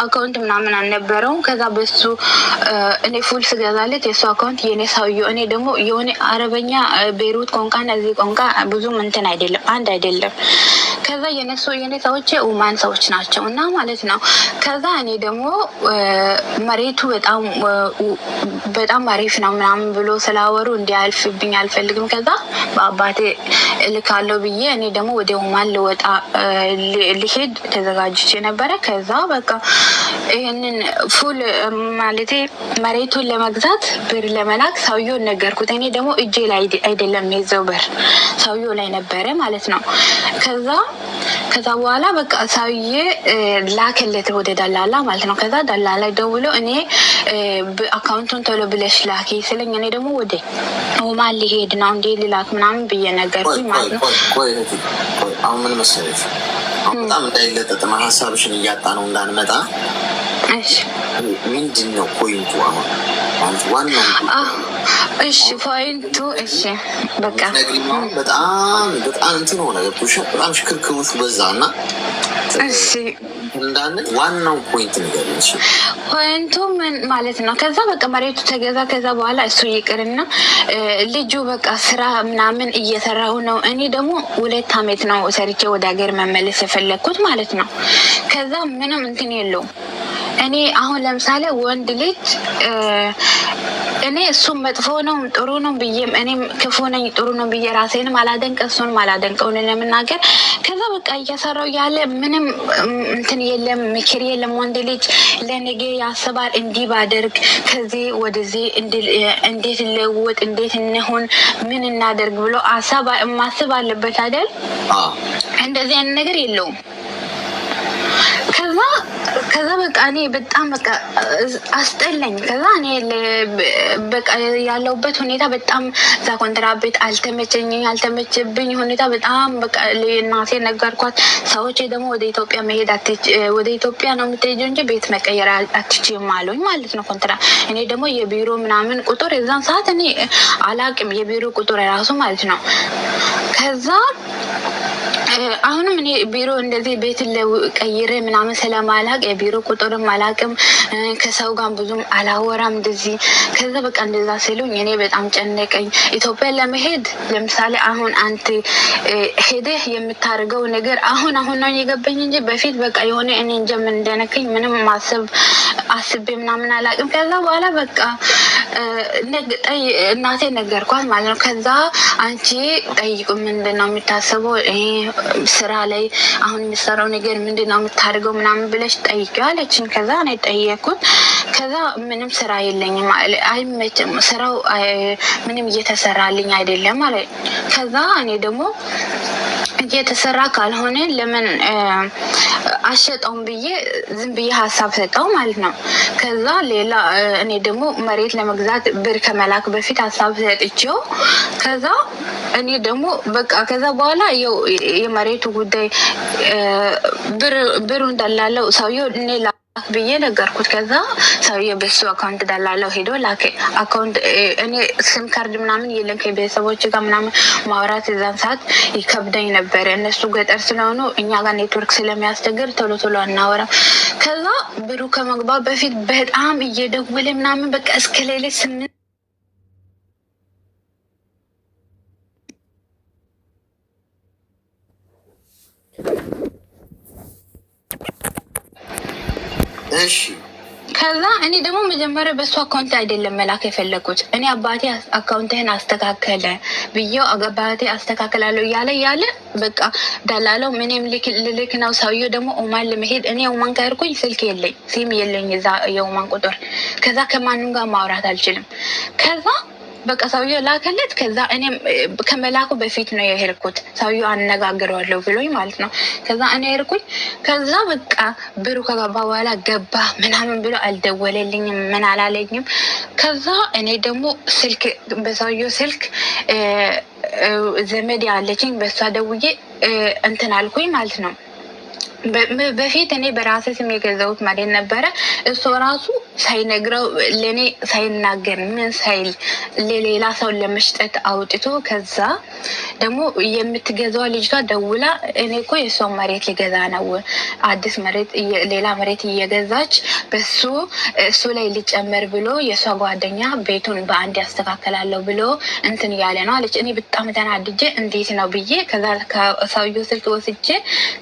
አካውንት ምናምን አልነበረውም። ከዛ በሱ እኔ ፉል ስገዛለት የሱ አካውንት የኔ ሰውዬው እኔ ደግሞ የሆነ አረበኛ ቤሩት ቋንቋ እዚህ ቋንቋ ብዙም እንትን አይደለም አንድ አይደለም። ከዛ የኔ ሰዎች ኡማን ሰዎች ናቸው እና ማለት ነው። ከዛ እኔ ደግሞ መሬቱ በጣም አሪፍ ነው ምናምን ብሎ ስላወሩ እንዲያልፍብኝ አልፈልግም። ከዛ በአባቴ እልካለሁ ብዬ እኔ ደግሞ ወደ ኦማን ልወጣ ልሄድ ተዘጋጅቼ ነበረ። ከዛ በቃ ይሄንን ፉል ማለቴ መሬቱን ለመግዛት ብር ለመላክ ሰውዬውን ነገርኩት። እኔ ደግሞ እጄ ላይ አይደለም የዘው ብር ሰውዬው ላይ ነበረ ማለት ነው። ከዛ በኋላ በቃ ሰውዬ ላከለት ወደ ደላላ ማለት ነው። ከዛ ደላላ ደውሎ እኔ አካውንቱን ቶሎ ብለሽ ላኪ ስለኝ እኔ ደግሞ ወደ ኦማን ሊሄድ ነው እንዴ ልላክ ምናምን ብዬ ነገርኩኝ ማለት ነው። አሁን ምን መሰለሽ በጣም እንዳይለጠጥማ ሀሳብሽን እያጣ ነው እንዳንመጣ። እሺ ምንድን ነው ፖይንቱ? አሁን ዋናው እሺ ፖይንቱ እሺ በቃ በጣም እንትን ሆነ ገብቶሽ በጣም ሽክርክሩሽ በዛና እሺ እንዳንል ዋናው ፖይንት ነገር ነው። ፖይንቱ ምን ማለት ነው? ከዛ በቃ መሬቱ ተገዛ። ከዛ በኋላ እሱ ይቅርና ልጁ በቃ ስራ ምናምን እየሰራሁ ነው። እኔ ደግሞ 2 አመት ነው ሰርቼ ወደ ሀገር መመለስ የፈለግኩት ማለት ነው። ከዛ ምንም እንትን የለውም። እኔ አሁን ለምሳሌ ወንድ ልጅ እኔ እሱም መጥፎ ነው ጥሩ ነው ብዬም እኔም ክፉ ነኝ ጥሩ ነው ብዬ ራሴንም አላደንቅ እሱንም አላደንቀውን ለመናገር። ከዛ በቃ እየሰራው ያለ ምንም እንትን የለም ምክር የለም። ወንድ ልጅ ለነገ ያስባል። እንዲህ ባደርግ ከዚህ ወደዚህ እንዴት ለውጥ እንዴት እንሆን ምን እናደርግ ብሎ ማሰብ አለበት አይደል? እንደዚህ አይነት ነገር የለውም። ከዛ በቃ እኔ በጣም በቃ አስጠላኝ። ከዛ እኔ በቃ ያለውበት ሁኔታ በጣም እዛ ኮንትራት ቤት አልተመቸብኝ ሁኔታ በጣም በቃ ለእናቴ ነገርኳት። ሰዎች ደግሞ ወደ ኢትዮጵያ መሄድ ወደ ኢትዮጵያ ነው የምትሄጂው እንጂ ቤት መቀየር አትችይም አሉኝ ማለት ነው ኮንትራት። እኔ ደግሞ የቢሮ ምናምን ቁጥር የዛን ሰዓት እኔ አላቅም የቢሮ ቁጥር ራሱ ማለት ነው። ከዛ አሁንም እኔ ቢሮ እንደዚህ ቤት ቀይሬ ምናምን ስለማላቅ የቢሮ ቁጥርም አላቅም። ከሰው ጋር ብዙም አላወራም እንደዚህ። ከዛ በቃ እንደዛ ሲሉኝ እኔ በጣም ጨነቀኝ። ኢትዮጵያ ለመሄድ ለምሳሌ አሁን አንተ ሄደህ የምታደርገው ነገር አሁን ነው የገባኝ እንጂ በፊት በቃ የሆነ እኔ እንጃ ምን እንደነከኝ ምንም አስቤ ምናምን አላቅም። ከዛ በኋላ በቃ እናቴ ነገርኳት ማለት ነው። ከዛ አንቺ ጠይቁ ምንድነው የምታስበው ስራ ላይ አሁን የሚሰራው ነገር ምንድነው የምታደርገው ምናምን ብለሽ ጠይቂው አለችኝ። ከዛ እኔ ጠየቅኩት። ከዛ ምንም ስራ የለኝም አይመችም ስራው ምንም እየተሰራልኝ አይደለም ማለት። ከዛ እኔ ደግሞ እየተሰራ ካልሆነ ለምን አሸጠውም ብዬ ዝም ብዬ ሀሳብ ሰጠው ማለት ነው። ከዛ ሌላ እኔ ደግሞ መሬት ለመግዛት ብር ከመላክ በፊት ሀሳብ ሰጥቼው ከዛ እኔ ደግሞ በቃ ከዛ በኋላ የመሬቱ ጉዳይ ብሩ እንዳላለው ሰውዬው እኔ ብዬ ነገርኩት። ከዛ ሰውዬ በሱ አካውንት እንዳላለው ሄዶ ላከ። አካውንት እኔ ስም ካርድ ምናምን የለም ከቤተሰቦች ጋር ምናምን ማውራት እዛን ሰዓት ይከብደኝ ነበር። እነሱ ገጠር ስለሆኑ እኛ ጋር ኔትወርክ ስለሚያስቸግር ቶሎ ቶሎ አናወራም። ከዛ ብሩ ከመግባት በፊት በጣም እየደወለ ምናምን በቃ እስከ ሌሊት 8 እሺ ከዛ እኔ ደግሞ መጀመሪያ በሱ አካውንት አይደለም መላክ የፈለኩት። እኔ አባቴ አካውንትህን አስተካከለ ብዬው አባቴ አስተካከላለሁ እያለ በቃ ደላለው ምንም ልልክ ነው። ሰውዬው ደግሞ ኦማን ለመሄድ እኔ ኦማን ከሄድኩኝ ስልክ የለኝ ሲም የለኝ እዛ የኦማን ቁጥር ከዛ ከማንም ጋር ማውራት አልችልም። ከዛ በቃ ሰውዬው ላከለት። ከዛ እኔም ከመላኩ በፊት ነው የሄድኩት ሰውዬው አነጋግረዋለሁ ብሎኝ ማለት ነው። ከዛ እኔ ሄድኩኝ። ከዛ በቃ ብሩ ከገባ በኋላ ገባ ምናምን ብሎ አልደወለልኝም ምን አላለኝም። ከዛ እኔ ደግሞ ስልክ በሰውዬው ስልክ ዘመድ ያለችኝ በሷ ደውዬ እንትን አልኩኝ ማለት ነው። በፊት እኔ በራሴ ስም የገዛሁት ማለት ነበረ። እሱ ራሱ ሳይነግረው ለኔ ሳይናገር ምን ሳይል ለሌላ ሰው ለመስጠት አውጥቶ ከዛ ደግሞ የምትገዛው ልጅቷ ደውላ እኔ እኮ የሰው መሬት ሊገዛ ነው አዲስ መሬት ሌላ መሬት እየገዛች እሱ ላይ ሊጨመር ብሎ የሷ ጓደኛ ቤቱን በአንድ ያስተካከላለሁ ብሎ እንትን እያለ ነው አለች። እኔ በጣም ተናድጄ እንዴት ነው ብዬ ከዛ ሰውዬው ስልክ ወስጄ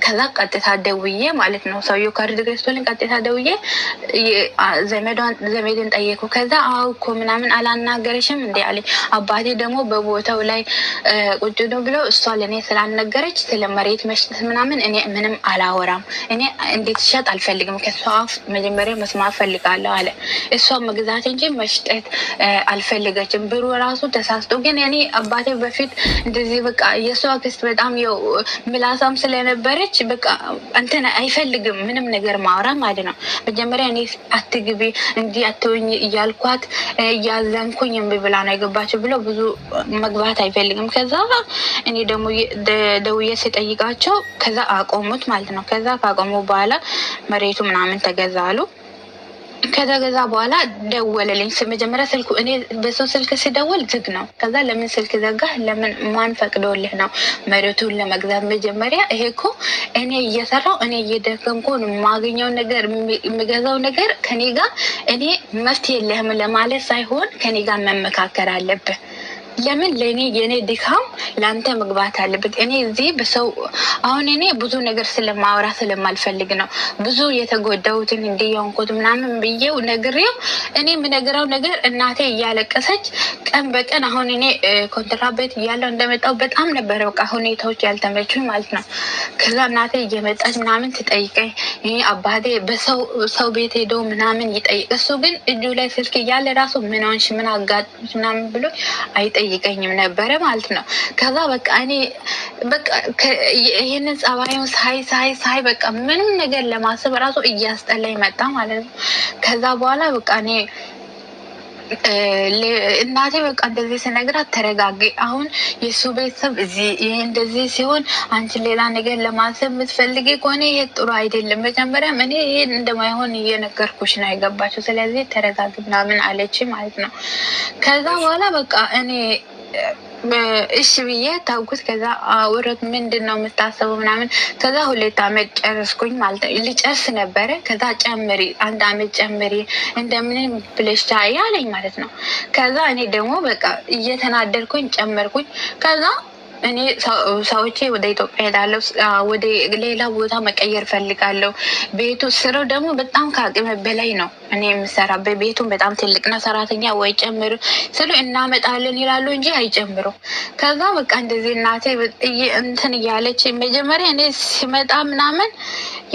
ከዛ ቀጥታ ደውዬ ማለት ነው ሰውዬው ካርድ ገዝቶልኝ ቀጥታ ደውዬ ዘመድን ጠየቁ። ከዛ አው እኮ ምናምን አላናገረሽም እንዴ አለኝ። አባቴ ደግሞ በቦታው ላይ ቁጭ ነው ብሎ እሷ ለኔ ስላልነገረች ስለ መሬት መሽጠት ምናምን እኔ ምንም አላወራም። እኔ እንዴት ሸጥ አልፈልግም ከሷ መጀመሪያ መስማት ፈልጋለሁ አለ። እሷ መግዛት እንጂ መሽጠት አልፈልገችም። ብሩ ራሱ ተሳስቶ ግን እኔ አባቴ በፊት እንደዚህ በቃ የሷ ክስት በጣም ምላሳም ስለነበረች በቃ እንትን አይፈልግም ምንም ነገር ማውራ ማለት ነው። መጀመሪያ እኔ አትግቢ እንዲህ አትወኝ እያልኳት እያዘንኩኝ እምቢ ብላ ነው የገባችው ብሎ ብዙ መግባት አይፈልግም። ከዛ እኔ ደግሞ ደውዬ ስጠይቃቸው ከዛ አቆሙት ማለት ነው። ከዛ ካቆሙ በኋላ መሬቱ ምናምን ተገዛሉ። ከተገዛ በኋላ ደወለልኝ። መጀመሪያ ስልኩ እኔ በሰው ስልክ ሲደወል ዝግ ነው። ከዛ ለምን ስልክ ዘጋህ? ለምን ማን ፈቅዶልህ ነው መሬቱን ለመግዛት? መጀመሪያ ይሄ እኮ እኔ እየሰራው እኔ እየደከምኩ የማገኘው ነገር የምገዛው ነገር ከኔ ጋር እኔ መፍትሄ የለህም ለማለት ሳይሆን ከኔ ጋር መመካከር አለብህ። ለምን ለኔ የኔ ድካም ላንተ መግባት አለበት። እኔ እዚህ በሰው አሁን እኔ ብዙ ነገር ስለማወራ ስለማልፈልግ ነው ብዙ የተጎዳሁትን እንዲያንቆት ምናምን ብዬው ነግሬው እኔ የምነግረው ነገር እናቴ እያለቀሰች ቀን በቀን አሁን እኔ ኮንትራቤት እያለው እንደመጣው በጣም ነበር በቃ ሁኔታዎች ያልተመቹኝ ማለት ነው። ከዛ እናቴ እየመጣች ምናምን ትጠይቀኝ አባቴ በሰው ቤት ሄዶ ምናምን ይጠይቅ። እሱ ግን እጁ ላይ ስልክ እያለ ራሱ ምን ሆንሽ ምን አጋጥሞሽ ምናምን ብሎ አይጠይቀኝም ነበረ ማለት ነው። ከዛ በቃ እኔ በቃ ይሄንን ጸባዩን ሳይ በቃ ምንም ነገር ለማሰብ ራሱ እያስጠላኝ መጣ ማለት ነው። ከዛ በኋላ በቃ እኔ እናቴ በቃ እንደዚህ ስነግራት ተረጋጊ፣ አሁን የሱ ቤተሰብ እዚህ ይሄ እንደዚህ ሲሆን አንቺ ሌላ ነገር ለማሰብ የምትፈልጊ ከሆነ ይሄ ጥሩ አይደለም። መጀመሪያም እኔ ይሄን እንደማይሆን እየነገርኩሽ ነው የገባችው፣ ስለዚህ ተረጋጊ ምናምን አለች ማለት ነው። ከዛ በኋላ በቃ እኔ እሺ ብዬ ታውኩት። ከዛ ወረት ምንድነው የምታስበው ምናምን። ከዛ 2 አመት ጨረስኩኝ ማለት ነው። ልጨርስ ነበረ። ከዛ ጨምሪ 1 አመት ጨምሪ እንደምን ብለሽ ታያለኝ ማለት ነው። ከዛ እኔ ደግሞ በቃ እየተናደድኩኝ ጨመርኩኝ። ከዛ እኔ ሰዎቼ ወደ ኢትዮጵያ ሄዳለሁ፣ ወደ ሌላ ቦታ መቀየር ፈልጋለሁ። ቤቱ ስራው ደግሞ በጣም ከአቅም በላይ ነው። እኔ የምሰራበት ቤቱን በጣም ትልቅ ነው። ሰራተኛ ወይ ጨምሩ ስሉ እናመጣለን ይላሉ እንጂ አይጨምሩ። ከዛ በቃ እንደዚህ እናቴ እንትን እያለች መጀመሪያ እኔ ሲመጣ ምናምን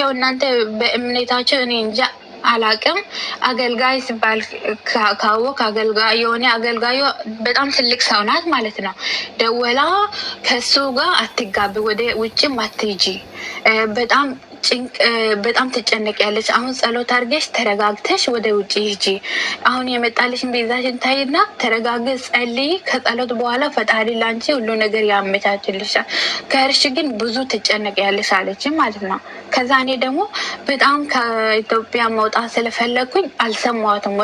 ያው እናንተ በእምነታቸው እኔ እንጃ አላቅም። አገልጋይ ሲባል ካወቅ አገልጋይ የሆነ አገልጋዩ በጣም ትልቅ ሰው ናት ማለት ነው። ደወላ ከሱ ጋር አትጋቢ፣ ወደ ውጭም አትሂጂ፣ በጣም ትጨነቂያለሽ። አሁን ጸሎት አድርገሽ ተረጋግተሽ ወደ ውጭ ሂጂ። አሁን የመጣልሽን ቤዛሽን ታይና ተረጋግተሽ ጸልይ። ከጸሎት በኋላ ፈጣሪ ላንቺ ሁሉ ነገር ያመቻችልሻል። ከእርሽ ግን ብዙ ትጨነቂያለሽ አለች ማለት ነው። ከዛ እኔ ደግሞ በጣም ከኢትዮጵያ መውጣት ስለፈለግኩኝ አልሰማሁትም፣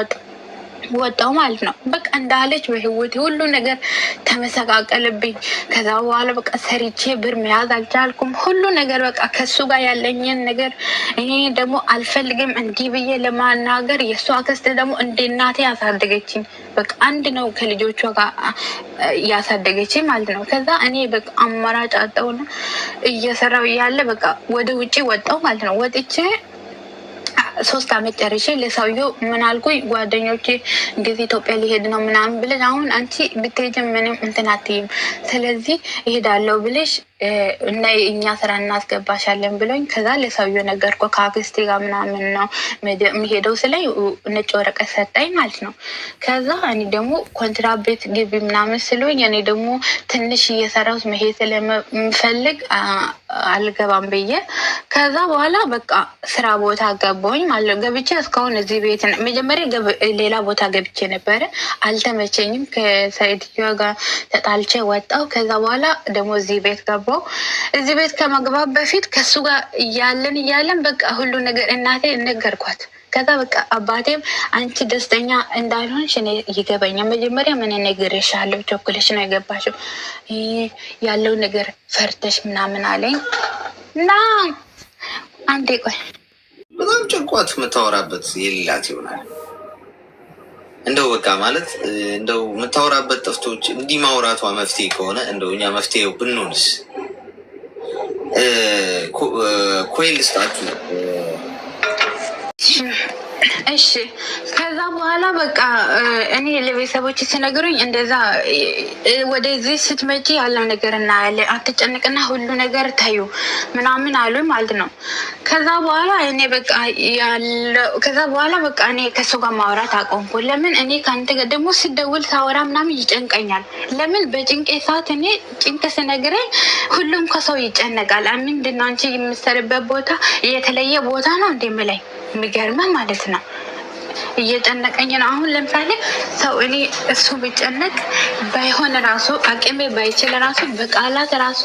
ወጣው ማለት ነው። በቃ እንዳለች በህይወቴ ሁሉ ነገር ተመሰቃቀልብኝ። ከዛ በኋላ በቃ ሰርቼ ብር መያዝ አልቻልኩም። ሁሉ ነገር በቃ ከሱ ጋር ያለኝን ነገር እኔ ደግሞ አልፈልግም እንዲህ ብዬ ለማናገር። የእሱ አክስት ደግሞ እንደ እናቴ ያሳደገችኝ፣ በቃ አንድ ነው ከልጆቿ ጋር ያሳደገችኝ ማለት ነው። ከዛ እኔ በቃ አማራጭ አጣሁና እየሰራው እያለ በቃ ወደ ውጭ ወጣው ማለት ነው። ወጥቼ 3 አመት ጨርሼ ለሰውየው ምን አልኩኝ፣ ጓደኞቼ እንግዲህ ኢትዮጵያ ሊሄድ ነው ምናምን ብለሽ አሁን አንቺ ብትሄጂም ምንም እንትን አትይም፣ ስለዚህ እሄዳለሁ ብለሽ እና እኛ ስራ እናስገባሻለን ብሎኝ፣ ከዛ ለሰውየው ነገርኩ። ከአክስቴ ጋር ምናምን ነው የሚሄደው ስለኝ ነጭ ወረቀት ሰጠኝ ማለት ነው። ከዛ እኔ ደግሞ ኮንትራት ቤት ግቢ ምናምን ስለኝ እኔ ደግሞ ትንሽ እየሰራሁት መሄድ ስለምፈልግ አልገባም ብዬ ከዛ በኋላ በቃ ስራ ቦታ ገባሁኝ ማለት ነው። ገብቼ እስካሁን እዚህ ቤት መጀመሪያ ሌላ ቦታ ገብቼ ነበረ፣ አልተመቸኝም። ከሰይድዮ ጋር ተጣልቼ ወጣው። ከዛ በኋላ ደግሞ እዚህ ቤት ገባሁ። እዚህ ቤት ከመግባት በፊት ከሱ ጋር እያለን በቃ ሁሉ ነገር እናቴ ነገርኳት። ከዛ በቃ አባቴም አንቺ ደስተኛ እንዳልሆንሽ እኔ ይገባኛል፣ መጀመሪያ ምን ነግሬሻለሁ፣ ቸኩለሽ ነው የገባሽው፣ ያለው ነገር ፈርተሽ ምናምን አለኝ እና አንዴ ቆይ በጣም ጭንቋት የምታወራበት የሌላት ይሆናል። እንደው በቃ ማለት እንደው የምታወራበት ጠፍቶች እንዲህ ማውራቷ መፍትሄ ከሆነ እንደው እኛ መፍትሄው ብንሆንስ? ኮይል ስጣችሁ። እሺ ከዛ በኋላ በቃ እኔ ለቤተሰቦች ሲነግሩኝ እንደዛ ወደዚህ ስትመጪ ያለው ነገር እናያለን፣ አትጨንቅና ሁሉ ነገር ታዩ ምናምን አሉ ማለት ነው። ከዛ በኋላ እኔ ከሱ ጋር ማውራት አቆምኩ። ለምን እኔ ከአንተ ጋር ደግሞ ስደውል ሳወራ ምናምን ይጨንቀኛል። ለምን በጭንቄ ሰዓት እኔ ጭንቅ ስነግረኝ ሁሉም ከሰው ይጨነቃል። ምንድን ነው አንቺ የምትሰሪበት ቦታ የተለየ ቦታ ነው እንደምለኝ የሚገርመህ ማለት ነው። እየጨነቀኝ ነው። አሁን ለምሳሌ ሰው እኔ እሱ ቢጨነቅ ባይሆን ራሱ አቅሜ ባይችል ራሱ በቃላት ራሱ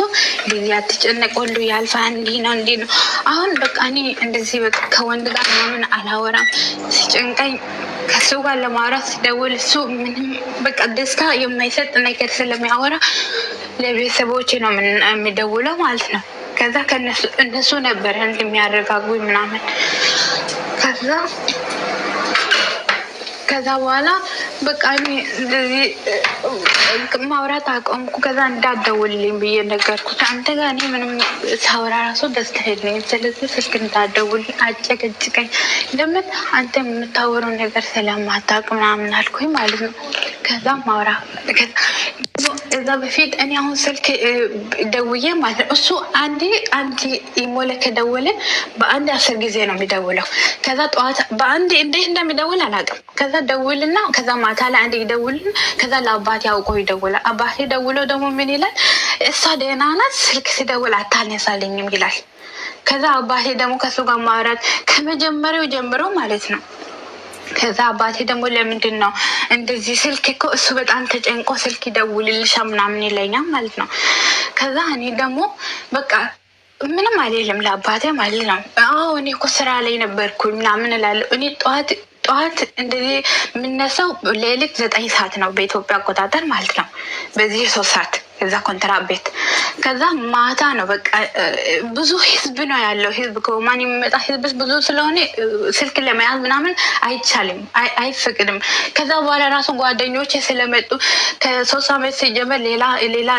ጊዜ አትጨነቅ ሁሉ ያልፋ እንዲህ ነው። አሁን በቃ እኔ እንደዚህ በቃ ከወንድ ጋር ምናምን አላወራም። ሲጨንቀኝ ከሱ ጋር ለማውራት ሲደውል እሱ ምንም በቃ ደስታ የማይሰጥ ነገር ስለሚያወራ ለቤተሰቦቼ ነው የሚደውለው ማለት ነው። ከዛ እነሱ ነበር እንደሚያረጋጉኝ ምናምን። ከዛ በኋላ በቃ እኔ እንደዚህ ማውራት አቆምኩ። ከዛ እንዳትደውልልኝ ብዬ ነገርኩት። አንተ ጋር እኔ ምንም ሳወራ ራሱ ደስታ የለኝም፣ ስለዚህ ስልክ እንዳትደውልልኝ፣ አጨቅጭቀኝ፣ ለምን አንተ የምታወራው ነገር ስለማታውቅ ምናምን አልኩኝ ማለት ነው። ከዛ ማውራ እዛ በፊት እኔ አሁን ስልክ ደውዬ ማለት ነው እሱ አንድ ይሞለ ከደወለ በአንድ 10 ጊዜ ነው የሚደውለው። ከዛ ጠዋት በአንድ እንዴት እንደሚደውል አላውቅም። ከዛ ደውልና ከዛ ማታ ላይ አንድ ይደውልና ከዛ ለአባቴ አውቆ ይደውላል። አባቴ ደውለው ደግሞ ምን ይላል? እሷ ደህና ናት፣ ስልክ ሲደውል አታነሳልኝም ይላል። ከዛ አባቴ ደግሞ ከሱ ጋር ማውራት ከመጀመሪያው ጀምሮ ማለት ነው። ከዛ አባቴ ደግሞ ለምንድን ነው እንደዚህ ስልክ እኮ እሱ በጣም ተጨንቆ ስልክ ይደውልልሻ ምናምን ይለኛል ማለት ነው። ከዛ እኔ ደግሞ በቃ ምንም አይደለም ለአባቴ ማለት ነው። እኔ እኮ ስራ ላይ ነበርኩኝ ምናምን እላለሁ። እኔ ጠዋት እንደዚህ የምነሳው ሌሊት 9 ሰዓት ነው በኢትዮጵያ አቆጣጠር ማለት ነው። በዚህ 3 ሰዓት እዛ ኮንትራት ቤት። ከዛ ማታ ነው በቃ ብዙ ህዝብ ነው ያለው። ህዝብ ከማን የሚመጣ ህዝብ ብዙ ስለሆነ ስልክ ለመያዝ ምናምን አይቻልም፣ አይፈቅድም። ከዛ በኋላ ራሱ ጓደኞቼ ስለመጡ ከ3 አመት ሲጀመር ሌላ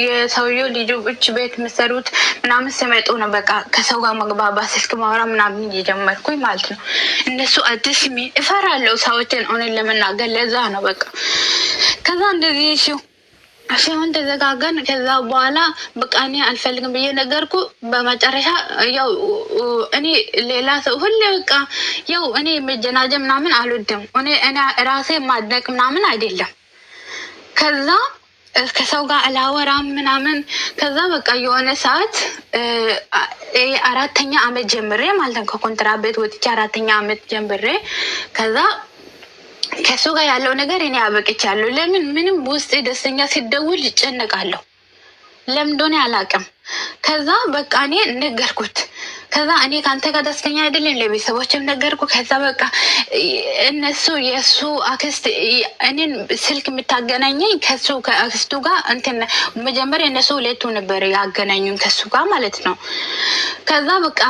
የሰውየው ልጆች ቤት መሰሩት ምናምን ሲመጡ ነው በቃ ከሰው ጋር መግባባት ስልክ ማውራ ምናምን እየጀመርኩኝ ማለት ነው። እነሱ አዲስ እፈራለሁ ሰዎችን ሆነን ለመናገር፣ ለዛ ነው በቃ ከዛ እንደዚህ አሁን ተዘጋገን። ከዛ በኋላ በቃ እኔ አልፈልግም ብዬ ነገርኩ። በመጨረሻ ያው እኔ ሌላ ሰው ሁሌ በቃ ያው እኔ መጀናጀ ምናምን አልወድም። እኔ ራሴ ማድነቅ ምናምን አይደለም። ከዛ ከሰው ጋር አላወራም ምናምን። ከዛ በቃ የሆነ ሰዓት 4ኛ አመት ጀምሬ ማለት ነው ከኮንትራት ቤት ወጥቼ 4ኛ አመት ጀምሬ ከዛ ከሱ ጋር ያለው ነገር እኔ አበቅቻለሁ። ለምን ምንም ውስጥ ደስተኛ ሲደውል ይጨነቃለሁ። ለምን እንደሆነ አላውቅም። ከዛ በቃ እኔ ነገርኩት። ከዛ እኔ ካንተ ጋር ደስተኛ አይደለም ለቤተሰቦችም ነገርኩ። ከዛ በቃ እነሱ የሱ አክስት እኔን ስልክ የምታገናኘኝ ከሱ ከአክስቱ ጋር እንትን መጀመሪያ እነሱ ሁለቱ ነበር ያገናኙኝ ከሱ ጋር ማለት ነው። ከዛ በቃ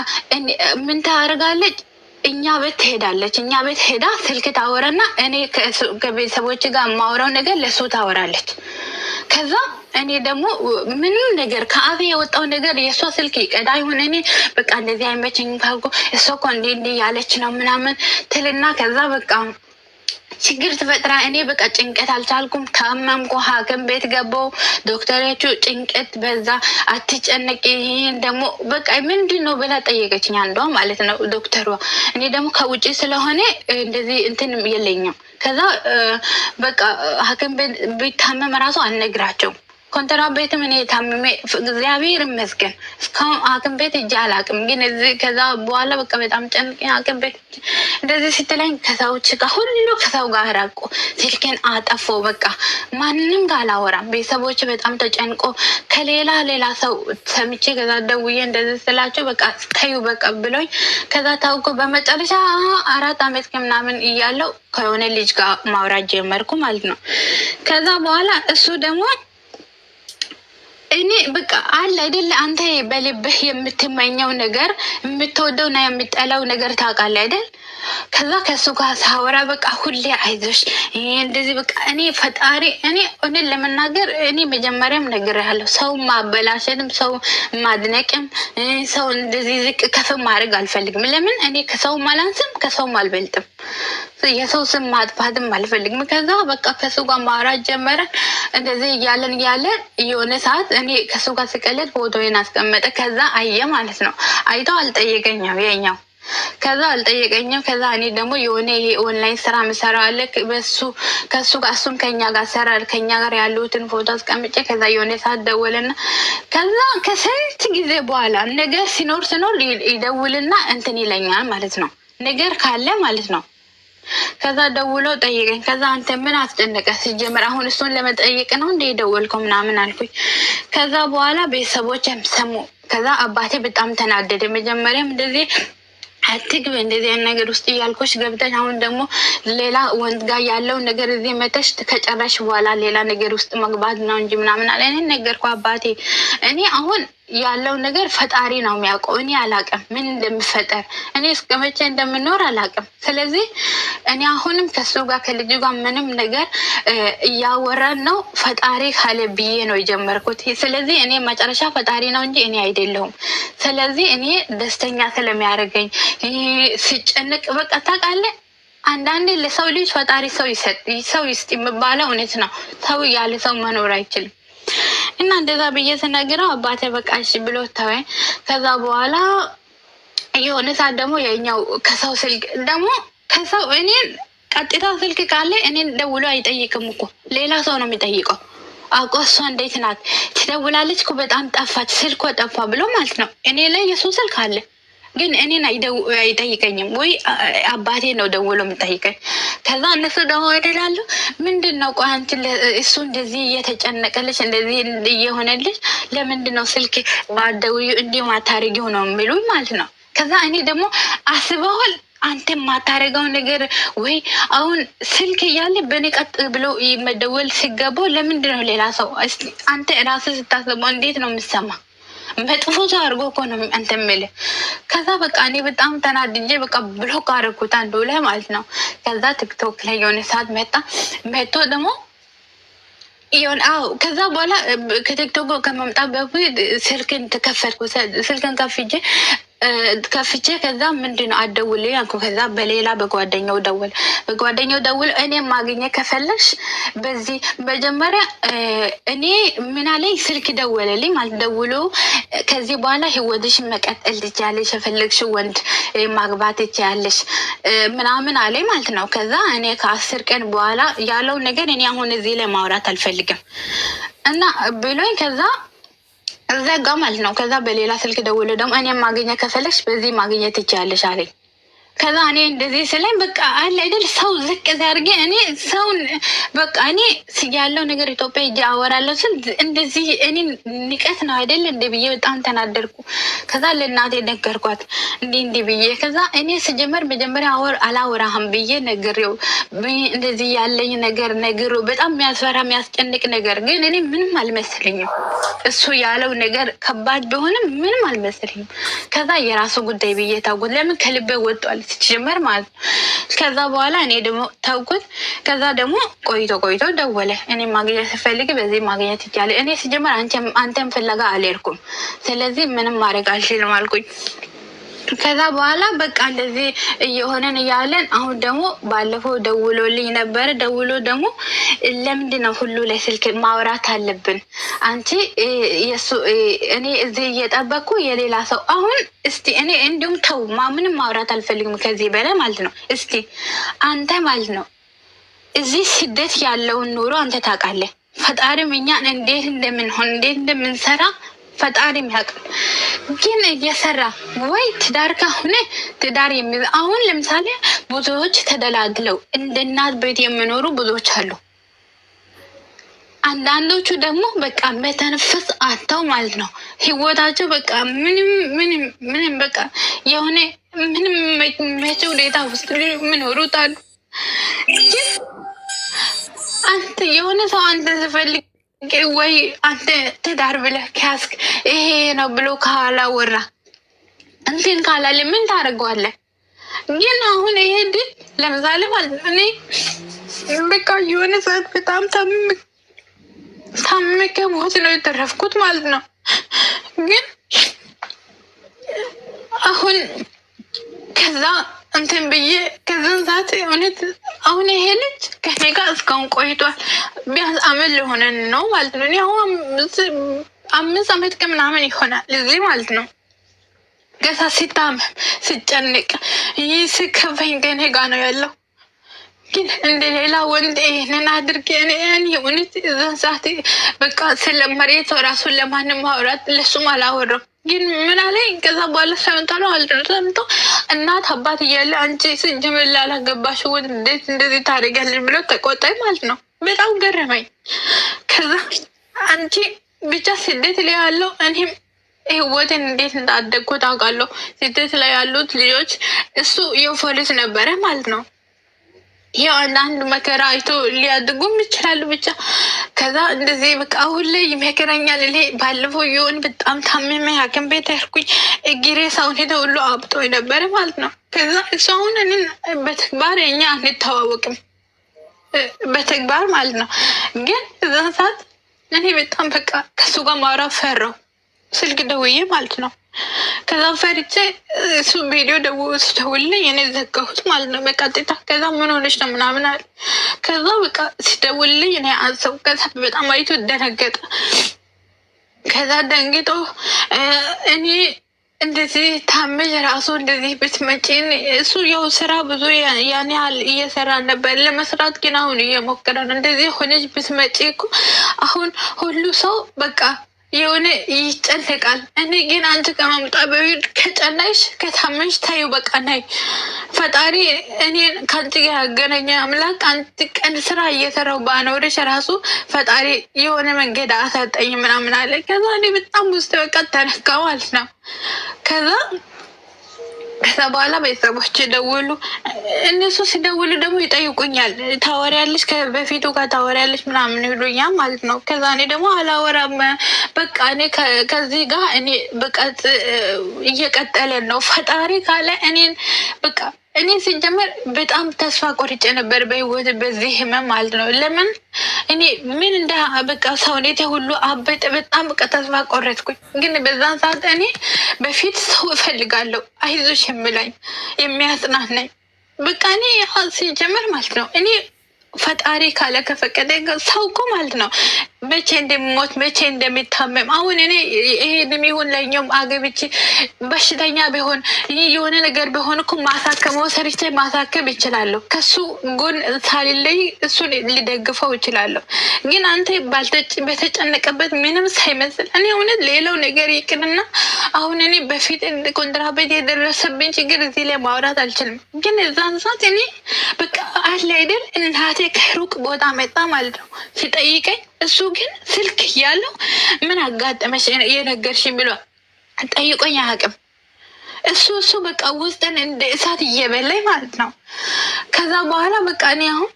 ምን ታደርጋለች? እኛ ቤት ትሄዳለች። እኛ ቤት ሄዳ ስልክ ታወራና እኔ ከቤተሰቦች ጋር የማወራው ነገር ለሱ ታወራለች። ከዛ እኔ ደግሞ ምንም ነገር ከአፌ የወጣው ነገር የእሷ ስልክ ይቀዳ ይሁን እኔ በቃ እንደዚህ አይመችኝ ካልኩ እሷ እኮ እንዲህ ያለች ነው ምናምን ትልና ከዛ በቃ ችግር ትፈጥራ። እኔ በቃ ጭንቀት አልቻልኩም። ታመምኩ። ሐኪም ቤት ገባሁ። ዶክተሮቹ ጭንቀት በዛ አትጨነቂ፣ ይሄን ደግሞ በቃ ምንድን ነው ብላ ጠየቀችኝ አንዷ ማለት ነው ዶክተሯ። እኔ ደግሞ ከውጪ ስለሆነ እንደዚህ እንትን የለኝም። ከዛ በቃ ሐኪም ቤት ቢታመም ራሱ አልነግራቸውም። ኮንትራት ቤትም እኔ ታምሜ እግዚአብሔር ይመስገን እስካሁን ሐኪም ቤት እጄ አላውቅም። ግን እዚህ ከዛ በኋላ በቃ በጣም ጨንቀኝ። ሐኪም ቤት እንደዚህ ስትለኝ ከሰዎች ጋር ሁሉ ከሰው ጋር ራቁ። ስልኬን አጠፋው። በቃ ማንንም ጋር አላወራም። ቤተሰቦች በጣም ተጨንቆ ከሌላ ሰው ሰምቼ ከዛ ደውዬ እንደዚህ ስላቸው በቃ ተዩ በቃ ብሎኝ ከዛ ታውቆ በመጨረሻ 4 አመት ከምናምን እያለው ከሆነ ልጅ ጋር ማውራት ጀመርኩ ማለት ነው። ከዛ በኋላ እሱ ደግሞ እኔ በቃ አለ አይደል አንተ በልብህ የምትመኘው ነገር የምትወደውና የምጠላው ነገር ታውቃለህ አይደል? ከዛ ከሱ ጋር ሳወራ በቃ ሁሌ አይዞሽ እንደዚህ በቃ እኔ ፈጣሪ እኔ ለመናገር እኔ መጀመሪያም ነግሬሃለሁ። ሰው ማበላሸትም ሰው ማድነቅም ሰው እንደዚህ ዝቅ ከፍ ማድረግ አልፈልግም። ለምን እኔ ከሰው አላንስም ከሰው አልበልጥም። የሰው ስም ማጥፋትም አልፈልግም። ከዛ በቃ ከሱ ጋር ማውራት ጀመረን። እንደዚህ እያለን የሆነ ሰዓት እኔ ከሱ ጋር ስቀለድ ፎቶዬን አስቀመጠ። ከዛ አየ ማለት ነው። አይቶ አልጠየቀኝም የኛው ከዛ አልጠየቀኝም። ከዛ እኔ ደግሞ የሆነ ይሄ ኦንላይን ስራ ምሰራው አለ ከሱ ጋር እሱም ከኛ ጋር ሰራል። ከኛ ጋር ያሉትን ፎቶ አስቀምጬ ከዛ የሆነ ሰዓት ደወለና ከዛ ከስንት ጊዜ በኋላ ነገር ሲኖር ይደውልና እንትን ይለኛል ማለት ነው። ነገር ካለ ማለት ነው። ከዛ ደውሎ ጠየቀኝ። ከዛ አንተ ምን አስጨነቀ ሲጀመር አሁን እሱን ለመጠየቅ ነው እንደ ደወልከው ምናምን አልኩኝ። ከዛ በኋላ ቤተሰቦችም ሰሙ። ከዛ አባቴ በጣም ተናደደ። መጀመሪያም እንደዚህ አትግብ እንደዚህ አይነት ነገር ውስጥ እያልኩሽ ገብተሽ አሁን ደግሞ ሌላ ወንድ ጋር ያለው ነገር እዚህ መተሽ ከጨረሽ በኋላ ሌላ ነገር ውስጥ መግባት ነው እንጂ ምናምን አለ። እኔ ነገርኩ አባቴ እኔ አሁን ያለው ነገር ፈጣሪ ነው የሚያውቀው። እኔ አላውቅም ምን እንደምፈጠር እኔ እስከመቼ እንደምኖር አላውቅም። ስለዚህ እኔ አሁንም ከሱ ጋር ከልጁ ጋር ምንም ነገር እያወራን ነው። ፈጣሪ ካለ ብዬ ነው የጀመርኩት። ስለዚህ እኔ መጨረሻ ፈጣሪ ነው እንጂ እኔ አይደለሁም። ስለዚህ እኔ ደስተኛ ስለሚያደርገኝ ሲጨንቅ በቃ ታውቃለህ አንዳንዴ ለሰው ልጅ ፈጣሪ ሰው ይስጥ የሚባለው እውነት ነው። ሰው ያለ ሰው መኖር አይችልም። እና እንደዛ ብዬ ስነግረው አባቴ በቃ እሺ ብሎ ተወኝ። ከዛ በኋላ የሆነ ሰዓት ደግሞ የኛው ከሰው ስልክ ደግሞ ከሰው እኔን ቀጥታ ስልክ ካለ እኔን ደውሎ አይጠይቅም እኮ ሌላ ሰው ነው የሚጠይቀው። አውቆ እሷ እንዴት ናት ትደውላለች እኮ በጣም ጠፋች ስልኳ ጠፋ ብሎ ማለት ነው። እኔ ላይ የሱ ስልክ አለ ግን እኔን አይጠይቀኝም ወይ አባቴ ነው ደውሎ የሚጠይቀኝ። ከዛ እነሱ ደግሞ ይላሉ ምንድን ነው ቆይ አንቺ እሱ እንደዚህ እየተጨነቀልሽ እንደዚህ እየሆነልሽ ለምንድን ነው ስልክ ማደውዩ እንዲህ ማታረጊው ነው የሚሉኝ ማለት ነው። ከዛ እኔ ደግሞ አስበዋል አንተ ማታረገው ነገር ወይ አሁን ስልክ እያለ በእኔ ቀጥ ብሎ መደወል ሲገባው ለምንድን ነው ሌላ ሰው አንተ ራስህ ስታስበው እንዴት ነው የምሰማ? መጥፎ ሰው አድርጎ እኮ ነው አንተ የምልህ። ከዛ በቃ እኔ በጣም ተናድጄ በቃ ብሎክ አደረኩት አንዱ ላይ ማለት ነው። ከዛ ቲክቶክ ላይ የሆነ ሰዓት መጥቶ ደግሞ ከዛ በኋላ ከቲክቶክ ከመምጣት በፊት ስልክን ተከፈትኩ። ስልክን ከፍቼ ከፍቼ ከዛ ምንድነው አደውልኝ አልኩ። ከዛ በሌላ በጓደኛው ደውል እኔ ማግኘት ከፈለሽ በዚህ መጀመሪያ እኔ ምን አለኝ ስልክ ደወለልኝ ማለት ደውሎ ከዚህ በኋላ ህይወትሽን መቀጠል ትችያለሽ፣ የፈለግሽው ወንድ ማግባት ትችያለሽ ምናምን አለኝ ማለት ነው። ከዛ እኔ ከ10 ቀን በኋላ ያለው ነገር እኔ አሁን እዚህ ላይ ማውራት አልፈልግም እና ብሎኝ ከዛ ዘጋ ማለት ነው። ከዛ በሌላ ስልክ ደውሎ ደግሞ እኔ ማግኘት ከፈለግሽ በዚህ ማግኘት ትችያለሽ አለኝ። ከዛ እኔ እንደዚህ ስለኝ በቃ አለ አይደል ሰው ዝቅ ሲያርገ እኔ ሰውን በቃ እኔ ያለው ነገር ኢትዮጵያ ሂጅ አወራለሁ ስል እንደዚህ እኔ ንቀት ነው አይደል እንደ ብዬ በጣም ተናደርኩ። ከዛ ለእናቴ ነገርኳት እንዲህ ብዬ ከዛ እኔ ስጀመር መጀመሪያ አላወራህም ብዬ ነግሬው እንደዚህ ያለኝ ነገር ነግሬው በጣም የሚያስፈራ የሚያስጨንቅ ነገር ግን እኔ ምንም አልመሰለኝም። እሱ ያለው ነገር ከባድ ቢሆንም ምንም አልመሰለኝም። ከዛ የራሱ ጉዳይ ብዬ ታውቁት ለምን ከልቤ ወጥቷል ሲጀመር ማለት ነው። ከዛ በኋላ እኔ ደግሞ ታውቁት። ከዛ ደግሞ ቆይቶ ደወለ። እኔ ማግኘት ስፈልግ በዚህ ማግኘት ይቻላል። እኔ ሲጀመር አንተም ፍለጋ አልሄድኩም፣ ስለዚህ ምንም ማድረግ አልችልም አልኩኝ። ከዛ በኋላ በቃ እንደዚህ እየሆነን እያለን አሁን ደግሞ ባለፈው ደውሎልኝ ነበረ። ደውሎ ደግሞ ለምንድነው ሁሉ ላይ ስልክ ማውራት አለብን አንቺ እኔ እዚህ እየጠበቅኩ የሌላ ሰው አሁን እስቲ እኔ እንዲሁም ተው ምንም ማውራት አልፈልግም ከዚህ በላይ ማለት ነው። እስቲ አንተ ማለት ነው እዚህ ስደት ያለውን ኑሮ አንተ ታውቃለህ። ፈጣሪም እኛን እንዴት እንደምንሆን እንዴት እንደምንሰራ ፈጣሪ ያውቃል። ግን እየሰራ ወይ ትዳር ከሆነ ትዳር አሁን ለምሳሌ ብዙዎች ተደላድለው እንደ እናት ቤት የሚኖሩ ብዙዎች አሉ። አንዳንዶቹ ደግሞ በቃ መተንፈስ አጥተው ማለት ነው ህይወታቸው በቃ ምንም በቃ የሆነ ምንም መቼ ሁኔታ ውስጥ የሚኖሩት አሉ። ግን አንተ የሆነ ሰው አንተ ስፈልግ ወይ አንተ ትዳር ብለህ ከያዝክ ይሄ ነው ብሎ ካላወራ እንትን ካላለ ምን ታደርገዋለህ? ግን አሁን ይሄ ድል ለምሳሌ ማለት ነው እኔ በቃ የሆነ ሰዓት በጣም ታምሜ ሞት ነው የተረፍኩት ማለት ነው። ግን አሁን ከዛ እንትን ብዬ ከዛን ሰዓት እውነት አሁን ይሄ ልጅ ከኔ ጋር እስካሁን ቆይቷል። ቢያንስ አመት ሊሆነን ነው ማለት ነው። እኔ አሁን 5 ዓመት ከምናምን ይሆናል እዚህ ማለት ነው። ገዛ ሲታመም ስጨንቅ ይህ ስከፈኝ ከኔ ጋር ነው ያለው። ግን እንደ ሌላ ወንድ ይሄንን አድርጌ እኔ እውነት እዛን ሰዓት በቃ ስለ መሬት ራሱን ለማንም ማውራት ለሱም አላወራም። ግን ምን አለኝ ከዛ በኋላ ሰምታለሁ አልደረሰምቶ እናት አባት እያለ አንቺ ስንጀምር ላላገባሽ ወንድ እንዴት እንደዚህ ታደርጊያለሽ ብሎ ተቆጣኝ ማለት ነው። በጣም ገረመኝ። ከዛ አንቺ ብቻ ስደት ላይ ያለው እኔም ህይወትን እንዴት እንዳደግኩ ታውቃለሁ። ስደት ላይ ያሉት ልጆች እሱ የፖሊስ ነበረ ማለት ነው። ያው አንዳንድ መከራ አይቶ ሊያድጉም ይችላሉ ብቻ። ከዛ እንደዚህ በቃ አሁን ላይ ይመከረኛል። እኔ ባለፈው የሆን በጣም ታመመ ሐኪም ቤት ሄድኩኝ። እግሬ ሰውነቴ ሁሉ አብጦ ነበረ ማለት ነው። ከዛ እሱ አሁን እኔን በተግባር እኛ አንተዋወቅም በተግባር ማለት ነው። ግን እዛ ሰዓት እኔ በጣም በቃ ከሱ ጋር ማውራት ፈራው፣ ስልክ ደውዬ ማለት ነው። ከዛ ፈርቼ እሱ ቪዲዮ ሲደውልልኝ እኔ ዘጋሁት ማለት ነው በቀጥታ። ከዛ ምን ሆነች ነው ምናምን አለ። ከዛ በቃ ሲደውልልኝ እኔ አሰው። ከዛ በጣም አይቶ ደነገጠ። ከዛ ደንግጦ እኔ እንደዚህ ታመሽ ራሱ እንደዚህ ብትመጪን እሱ ያው ስራ ብዙ ያን ያህል እየሰራ ነበር ለመስራት። ግን አሁን እየሞከረ ነው። እንደዚህ ሆነች ብትመጪ እኮ አሁን ሁሉ ሰው በቃ የሆነ ይጨነቃል። እኔ ግን አንቺ ከመምጣ በፊት ከጨናሽ ከታመሽ ታዩ በቃ ናይ ፈጣሪ እኔን ከአንቺ ጋር ያገናኘ አምላክ አንድ ቀን ስራ እየሰራው ባኖርሽ ራሱ ፈጣሪ የሆነ መንገድ አሳጠኝ ምናምን አለ። ከዛ እኔ በጣም ውስጥ በቃ ተነካ ማለት ነው። ከዛ በኋላ ቤተሰቦች ደውሉ። እነሱ ሲደውሉ ደግሞ ይጠይቁኛል፣ ታወሪያለሽ በፊቱ ጋር ታወሪያለሽ ምናምን ይሉኛል ማለት ነው። ከዛ እኔ ደግሞ አላወራም በቃ እኔ ከዚህ ጋር እኔ በቃ እየቀጠለን ነው። ፈጣሪ ካለ እኔን በቃ እኔ ሲጀመር በጣም ተስፋ ቆርጬ ነበር በህይወት በዚህ ህመም ማለት ነው። ለምን እኔ ምን እንደ በቃ ሰውነቴ ሁሉ አበጠ። በጣም በቃ ተስፋ ቆረጥኩኝ። ግን በዛን ሰዓት እኔ በፊት ሰው እፈልጋለሁ አይዞሽ የምላኝ የሚያጽናናኝ በቃ እኔ ሲጀመር ማለት ነው እኔ ፈጣሪ ካለ ከፈቀደ ሰው እኮ ማለት ነው መቼ እንደሚሞት መቼ እንደሚታመም አሁን እኔ ይሄ እድሜውን ለኛውም አገብቼ በሽተኛ ቢሆን የሆነ ነገር ቢሆን እኮ ማሳከመው ሰርቼ ማሳከም ይችላለሁ። ከሱ ጎን ሳልለይ እሱን ሊደግፈው ይችላለሁ። ግን አንተ በተጨነቀበት ምንም ሳይመስል እኔ እውነት ሌላው ነገር ይቅርና አሁን እኔ በፊት ኮንትራቤት የደረሰብኝ ችግር እዚህ ላይ ማውራት አልችልም። ግን እዛን ሰዓት እኔ በቃ አለ አይደል እናቴ ከሩቅ ቦታ መጣ ማለት ነው ሲጠይቀኝ እሱ ግን ስልክ ያለው ምን አጋጠመሽ የነገርሽኝ ብሎ ጠይቆኝ አያውቅም። እሱ በቃ ውስጥን እንደ እሳት እየበላኝ ማለት ነው። ከዛ በኋላ በቃ እኔ አሁን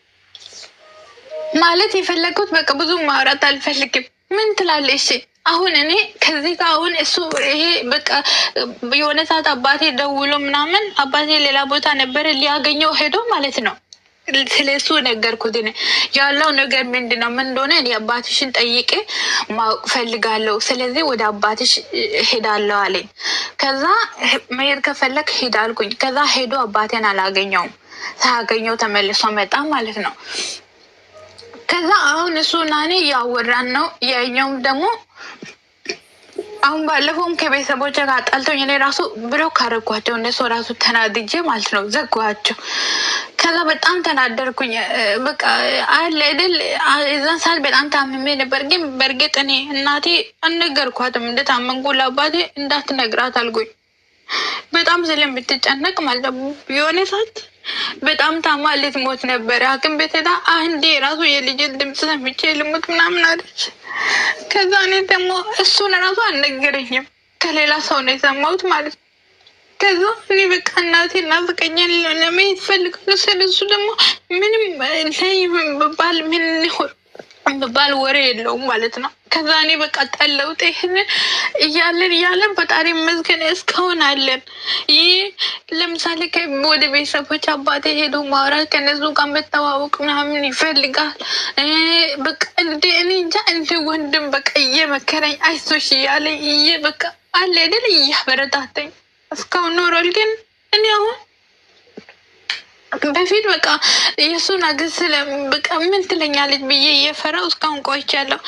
ማለት የፈለግኩት በቃ ብዙ ማውራት አልፈልግም። ምን ትላለሽ? አሁን እኔ ከዚህ ጋር አሁን እሱ ይሄ በቃ የሆነ ሰዓት አባቴ ደውሎ ምናምን አባቴ ሌላ ቦታ ነበረ ሊያገኘው ሄዶ ማለት ነው ስለሱ ነገርኩት። ያለው ነገር ምንድነው ምን እንደሆነ እኔ አባትሽን ጠይቄ ማወቅ ፈልጋለሁ። ስለዚህ ወደ አባትሽ ሄዳለሁ አለኝ። ከዛ መሄድ ከፈለክ ሄድ አልኩኝ። ከዛ ሄዶ አባቴን አላገኘውም። ሳያገኘው ተመልሶ መጣ ማለት ነው። ከዛ አሁን እሱና እኔ ያወራን ነው። ያኛውም ደግሞ አሁን ባለፈውም ከቤተሰቦች ጋር ጣልተውኝ እኔ ራሱ ብሎክ አደረኳቸው። እነሱ ራሱ ተናድጄ ማለት ነው ዘጓቸው። ከዛ በጣም ተናደርኩኝ። በቃ አለ አይደል እዛን ሰዓት በጣም ታምሜ ነበር። ግን በእርግጥ እኔ እናቴ አልነገርኳትም እንደታመንኩ ለአባቴ እንዳትነግራት አልኩኝ። በጣም ስለምትጨነቅ ማለት ነው። የሆነ ሰዓት በጣም ታማ ልትሞት ነበር። ሐኪም ቤት ሄዳ አንዴ ራሱ የልጅን ድምፅ ሰምቼ ልሙት ምናምን አለች። ከዛ እኔ ደግሞ እሱን ራሱ አልነገረኝም ከሌላ ሰው ነው የሰማሁት ማለት ነው። ከዛ እኔ በቃ እናቴ ናፍቀኛል ለመሄድ ፈልጋለሁ። ስለሱ ደግሞ ምንም ባል ምን ባል ወሬ የለውም ማለት ነው። ከዛ እኔ በቃ ጠለውጥ ይህንን እያለን ፈጣሪ ይመስገን እስካሁን አለን። ይህ ለምሳሌ ወደ ቤተሰቦች አባቴ ሄዶ ማውራት ከነሱ ጋር መተዋወቅ ምናምን ይፈልጋል። በቃ እኔ እንጃ እንደ ወንድም በቃ እየመከረኝ አይዞሽ እያለኝ በቃ አለ አይደል እያበረታተኝ እስካሁን ኖሯል። ግን እኔ አሁን በፊት በቃ የእሱን አገር በቃ ምን ትለኛለች ብዬ እየፈራው እስካሁን ቆይቻለሁ።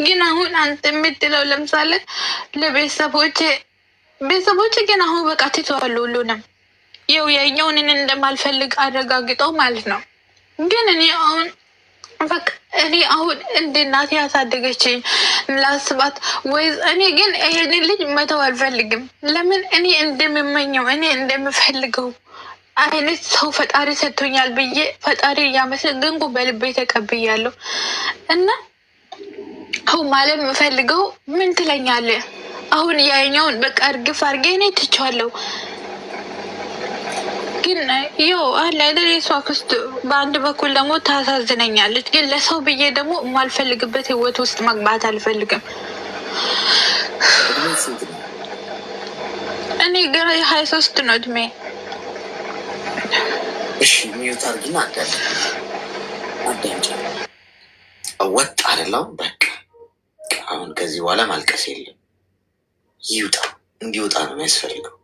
ግን አሁን አንተ የምትለው ለምሳሌ ለቤተሰቦቼ ግን አሁን በቃ ትተዋል ሁሉንም ያው ያኛውን እንደማልፈልግ አረጋግጠው ማለት ነው። ግን እኔ አሁን በቃ እኔ አሁን እንደ እናቴ ያሳደገችኝ ላስባት ወይ እኔ ግን ይሄን ልጅ መተው አልፈልግም። ለምን እኔ እንደምመኘው እኔ እንደምፈልገው አይነት ሰው ፈጣሪ ሰጥቶኛል ብዬ ፈጣሪ እያመሰገንኩ በልቤ ተቀብያለሁ። እና አሁን ማለት የምፈልገው ምን ትለኛለህ? አሁን ያኛውን በቃ እርግፍ አድርጌ እኔ ትቼዋለሁ። ግን ያው አለ አይደል የሷ ክስት በአንድ በኩል ደግሞ ታሳዝነኛለች። ግን ለሰው ብዬ ደግሞ የማልፈልግበት ህይወት ውስጥ መግባት አልፈልግም። እኔ ገና 23 ነው እድሜ። እሺ ሚዩት አድርጊና አዳምጪ። ወጥ አይደለም በቃ አሁን ከዚህ በኋላ ማልቀስ የለም። ይውጣ እንዲወጣ ነው የሚያስፈልገው።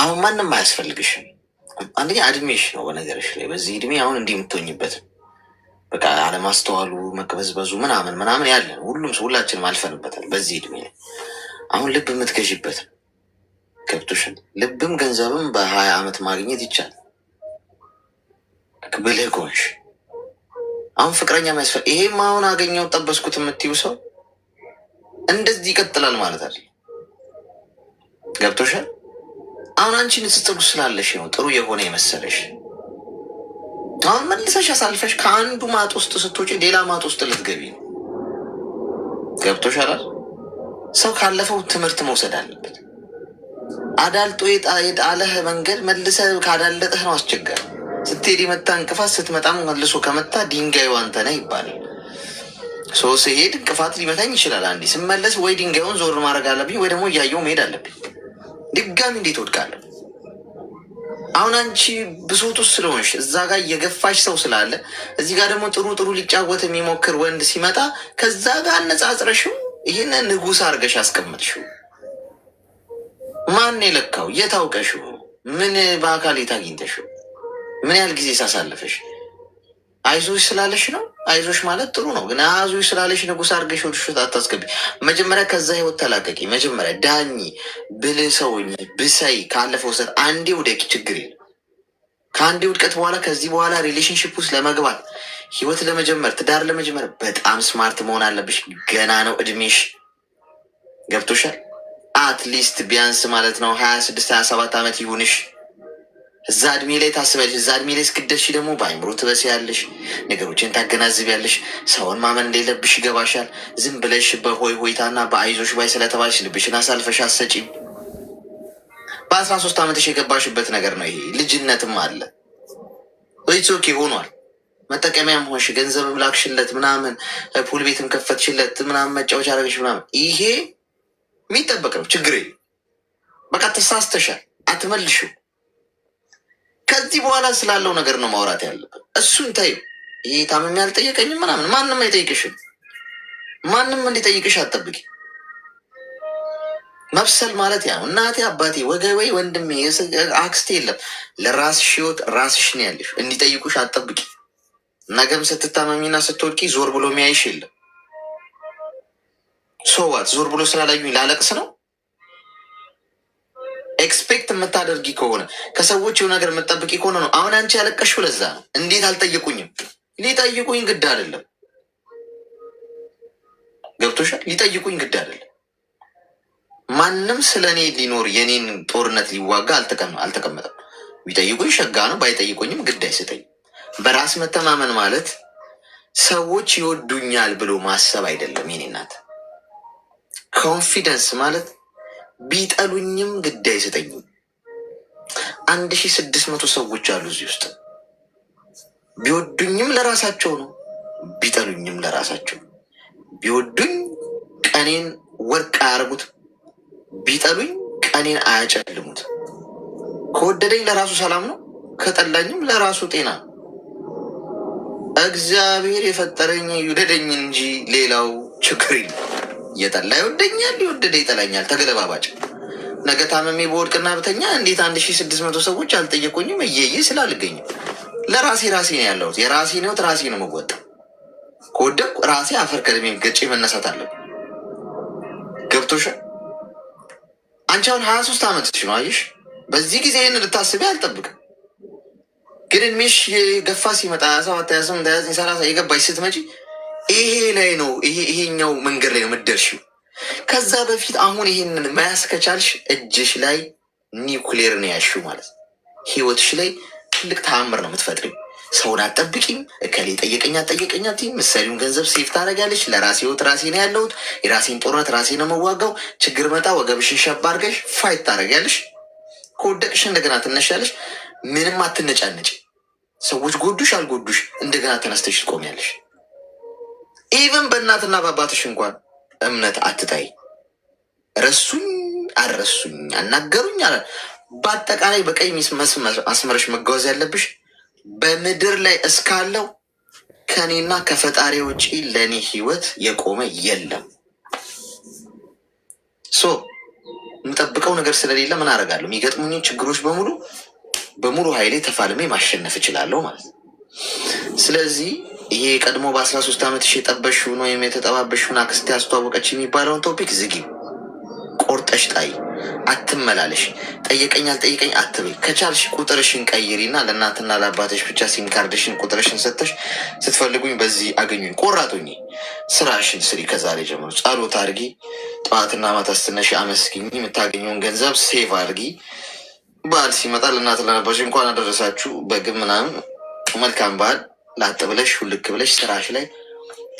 አሁን ማንም አያስፈልግሽም። አንደኛ እድሜሽ ነው። በነገርሽ ላይ በዚህ እድሜ አሁን እንዲህ የምትሆኝበት በቃ አለማስተዋሉ መቅበዝበዙ ምናምን ያለን ሁላችንም አልፈንበታል። በዚህ እድሜ ላይ አሁን ልብ የምትገዥበት ገብቶሽን ልብም ገንዘብም በ20 ዓመት ማግኘት ይቻላል ብልህ ከሆንሽ። አሁን ፍቅረኛ የሚያስፈል ይሄም አሁን አገኘው ጠበስኩት የምትይው ሰው እንደዚህ ይቀጥላል ማለት አለ። ገብቶሻል? አሁን አንቺ ንጽጽሩ ስላለሽ ነው ጥሩ የሆነ የመሰለሽ። አሁን መልሰሽ አሳልፈሽ ከአንዱ ማጥ ውስጥ ስትወጪ ሌላ ማጥ ውስጥ ልትገቢ ነው። ገብቶሻል? ሰው ካለፈው ትምህርት መውሰድ አለበት። አዳልጦ የጣለህ መንገድ መልሰ ካዳለጠህ ነው አስቸጋሪ። ስትሄድ የመታ እንቅፋት ስትመጣም መልሶ ከመታ ድንጋዩ አንተ ነህ ይባላል። ሰው ሲሄድ እንቅፋት ሊመታኝ ይችላል። አንዴ ስመለስ ወይ ድንጋዩን ዞር ማድረግ አለብኝ ወይ ደግሞ እያየው መሄድ አለብኝ። ድጋሚ እንዴት ወድቃለሁ? አሁን አንቺ ብሶት ውስጥ ስለሆንሽ እዛ ጋር እየገፋሽ ሰው ስላለ እዚህ ጋር ደግሞ ጥሩ ጥሩ ሊጫወት የሚሞክር ወንድ ሲመጣ ከዛ ጋር አነጻጽረሽው ይህን ንጉሥ አድርገሽ አስቀመጥሽው። ማን የለካው? የታውቀሽው? ምን በአካል የታግኝተሽው? ምን ያህል ጊዜ ሳሳለፈሽ? አይዞሽ ስላለሽ ነው። አይዞሽ ማለት ጥሩ ነው፣ ግን አይዞሽ ስላለሽ ንጉሥ አድርገሽ ወድሽ አታስገቢ። መጀመሪያ ከዛ ህይወት ተላቀቂ። መጀመሪያ ዳኝ፣ ብልህ ሰውኝ፣ ብሰይ ካለፈው ሰት አንዴ ውደቂ፣ ችግር የለም። ከአንዴ ውድቀት በኋላ ከዚህ በኋላ ሪሌሽንሽፕ ውስጥ ለመግባት ህይወት ለመጀመር ትዳር ለመጀመር በጣም ስማርት መሆን አለብሽ። ገና ነው እድሜሽ። ገብቶሻል? አትሊስት ቢያንስ ማለት ነው 26-27 ዓመት ይሁንሽ። እዛ እድሜ ላይ ታስቢያለሽ። እዛ እድሜ ላይ እስክደርሺ ደግሞ በአይምሮ ትበስያለሽ፣ ነገሮችን ታገናዝቢያለሽ። ሰውን ማመን እንደሌለብሽ ይገባሻል። ዝም ብለሽ በሆይ ሆይታና በአይዞሽ ባይ ስለተባልሽ ልብሽን አሳልፈሽ አትሰጪም። በ13 ዓመትሽ የገባሽበት ነገር ነው ይሄ። ልጅነትም አለ ወይስ ኦኬ ሆኗል። መጠቀሚያም ሆንሽ፣ ገንዘብም ላክሽለት ምናምን፣ ፑል ቤትም ከፈትሽለት ምናምን፣ መጫወቻ አደረግሽ ምናምን፣ ይሄ የሚጠበቅ ነው። ችግር የለም። በቃ ተሳስተሻል፣ አትመልሽው። ከዚህ በኋላ ስላለው ነገር ነው ማውራት ያለብን። እሱን ታዩ። ይሄ ታምሜ አልጠየቀኝም ምናምን፣ ማንም አይጠይቅሽም። ማንም እንዲጠይቅሽ አትጠብቂ። መብሰል ማለት ያ ነው። እናቴ፣ አባቴ፣ ወገቤ፣ ወንድሜ፣ አክስቴ የለም። ለራስሽ ህይወት ራስሽ ነው ያለሽ። እንዲጠይቁሽ አትጠብቂ። ነገም ስትታመሚና ስትወድቂ ዞር ብሎ የሚያይሽ የለም። ሶዋት ዞር ብሎ ስላላዩኝ ላለቅስ ነው? ኤክስፔክት የምታደርጊ ከሆነ ከሰዎች የሆነ ነገር የምጠብቂ ከሆነ ነው። አሁን አንቺ ያለቀሽው ለዛ ነው። እንዴት አልጠየቁኝም? ሊጠይቁኝ ግድ አይደለም። ገብቶሻል? ሊጠይቁኝ ግድ አይደለም። ማንም ስለ እኔ ሊኖር የኔን ጦርነት ሊዋጋ አልተቀመጠም። ቢጠይቁኝ ሸጋ ነው፣ ባይጠይቁኝም ግድ አይሰጠኝም። በራስ መተማመን ማለት ሰዎች ይወዱኛል ብሎ ማሰብ አይደለም የኔ እናት። ኮንፊደንስ ማለት ቢጠሉኝም ግድ አይሰጠኝም። 1600 ሰዎች አሉ እዚህ ውስጥ። ቢወዱኝም ለራሳቸው ነው፣ ቢጠሉኝም ለራሳቸው። ቢወዱኝ ቀኔን ወርቅ አያርጉት፣ ቢጠሉኝ ቀኔን አያጨልሙት። ከወደደኝ ለራሱ ሰላም ነው፣ ከጠላኝም ለራሱ ጤና ነው። እግዚአብሔር የፈጠረኝ ይውደደኝ እንጂ ሌላው ችግር የለም። እየጠላ ይወደኛል፣ የወደደ ይጠላኛል። ተገለባባጭ። ነገ ታመሜ በወድቅና ብተኛ እንዴት 1600 ሰዎች አልጠየቁኝም? እየየ ስላልገኝም ለራሴ ነው ያለሁት። የራሴን ህይወት ራሴ ነው መወጣው። ከወደቅኩ ራሴ አፈር ከደሜ ገጬ መነሳት አለብን። ገብቶሻል? አንቺ አሁን 23 ዓመትሽ ነው። አየሽ፣ በዚህ ጊዜ ይህን ልታስቢ አልጠብቅም። ግን እድሜሽ የገፋ ሲመጣ 27 28 29 30 የገባሽ ስትመጪ ይሄ ላይ ነው ይሄኛው መንገድ ላይ ነው የምትደርሺው። ከዛ በፊት አሁን ይሄንን መያዝ ከቻልሽ እጅሽ ላይ ኒውክሌር ነው ያልሺው ማለት ነው። ህይወትሽ ላይ ትልቅ ተአምር ነው የምትፈጥሪው። ሰውን አትጠብቂም። እከሌ ጠየቀኛ ምሳሌውን ገንዘብ ሴፍ ታደርጊያለሽ። ለራሴ ህይወት ራሴ ነው ያለሁት። የራሴን ጦርነት ራሴ ነው መዋጋው። ችግር መጣ ወገብሽን ሸባ አድርገሽ ፋይት ታደርጊያለሽ። ከወደቅሽ እንደገና ትነሻለሽ። ምንም አትነጫነጭ። ሰዎች ጎዱሽ አልጎዱሽ እንደገና ተነስተሽ ትቆሚያለሽ። ኢቨን በእናትና በአባትሽ እንኳን እምነት አትታይ። ረሱኝ አልረሱኝ፣ አናገሩኝ አለ። በአጠቃላይ በቀይ መስመርሽ መጓዝ ያለብሽ በምድር ላይ እስካለው ከኔና ከፈጣሪ ውጪ ለእኔ ህይወት የቆመ የለም። ሶ የምጠብቀው ነገር ስለሌለ ምን አደርጋለሁ? የሚገጥሙኝ ችግሮች በሙሉ ኃይሌ ተፋልሜ ማሸነፍ እችላለሁ ማለት ነው። ስለዚህ ይሄ ቀድሞ በ13 ዓመትሽ የጠበሽውን ወይም የተጠባበሽውን አክስቴ ያስተዋወቀች የሚባለውን ቶፒክ ዝጊ። ቆርጠሽ ጣይ። አትመላለሽ። ጠየቀኝ አልጠየቀኝ አትበይ። ከቻልሽ ቁጥርሽን ቀይሪና ለእናትና ለአባትሽ ብቻ ሲም ካርድሽን ቁጥርሽን ሰጥተሽ ስትፈልጉኝ በዚህ አገኙኝ። ቆራጡኝ። ስራሽን ስሪ። ከዛሬ ጀምሮ ጸሎት አድርጊ። ጠዋትና ማታ ስትነሺ አመስግኝ። የምታገኘውን ገንዘብ ሴቭ አድርጊ። በዓል ሲመጣ ለእናት ለአባትሽ እንኳን አደረሳችሁ በግብ ምናምን መልካም በዓል ላጥ ብለሽ ሁልክ ብለሽ ስራሽ ላይ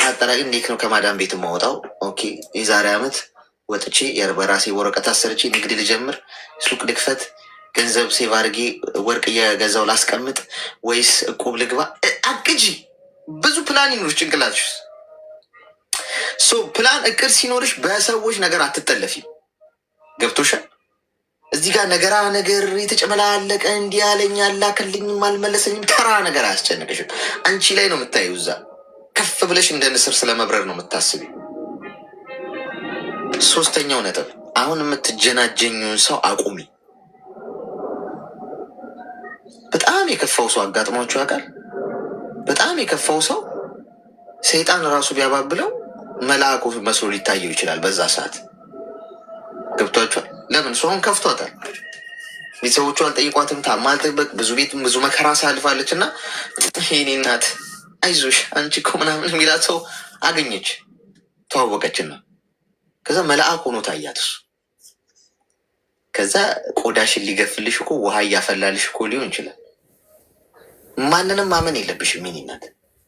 አጠራቂ። እንዴት ነው ከማዳም ቤት ማወጣው? ኦኬ የዛሬ ዓመት ወጥቼ በራሴ ወረቀት አሰርቼ ንግድ ልጀምር፣ ሱቅ ልክፈት፣ ገንዘብ ሴቭ አድርጌ ወርቅ እየገዛው ላስቀምጥ፣ ወይስ እቁብ ልግባ? አቅጂ። ብዙ ፕላን ይኑርሽ ጭንቅላትሽ። ፕላን እቅድ ሲኖርሽ በሰዎች ነገር አትጠለፊም። ገብቶሻል? እዚህ ጋር ነገር የተጨመላለቀ እንዲህ ያለኝ አላከልኝም አልመለሰኝም ተራ ነገር አያስጨንቅሽም። አንቺ ላይ ነው የምታየው። እዛ ከፍ ብለሽ እንደ ንስር ስለመብረር ነው የምታስቢ። ሶስተኛው ነጥብ፣ አሁን የምትጀናጀኙን ሰው አቁሚ። በጣም የከፋው ሰው አጋጥሟችሁ ያውቃል? በጣም የከፋው ሰው ሰይጣን ራሱ ቢያባብለው መልአኩ መስሎ ሊታየው ይችላል በዛ ሰዓት። ገብቷችኋል? ለምን ሰውን ከፍቷታል። ቤተሰቦቹ አልጠይቋትም። ታማልጥበቅ ብዙ መከራ ሳልፋለች እና ይሄኔ እናት አይዞሽ አንቺ እኮ ምናምን የሚላት ሰው አገኘች፣ ተዋወቀችና ከዛ መልአክ ሆኖ ታያት እሱ። ከዛ ቆዳሽን ሊገፍልሽ እኮ ውሃ እያፈላልሽ እኮ ሊሆን ይችላል። ማንንም ማመን የለብሽም የኔ እናት።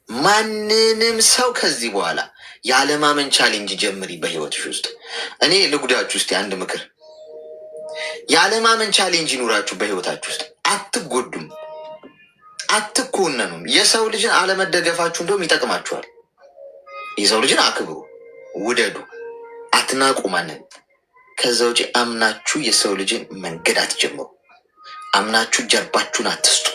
ማንንም ሰው ከዚህ በኋላ ያለማመን ቻሌንጅ ጀምሪ በህይወትሽ ውስጥ። እኔ ልጉዳችሁ ውስጥ አንድ ምክር፣ ያለማመን ቻሌንጅ ይኑራችሁ በህይወታችሁ ውስጥ። አትጎዱም፣ አትኮነኑም። የሰው ልጅን አለመደገፋችሁ እንደውም ይጠቅማችኋል። የሰው ልጅን አክብሩ፣ ውደዱ፣ አትናቁ ማንን። ከዛ ውጭ አምናችሁ የሰው ልጅን መንገድ አትጀምሩ። አምናችሁ ጀርባችሁን አትስጡ።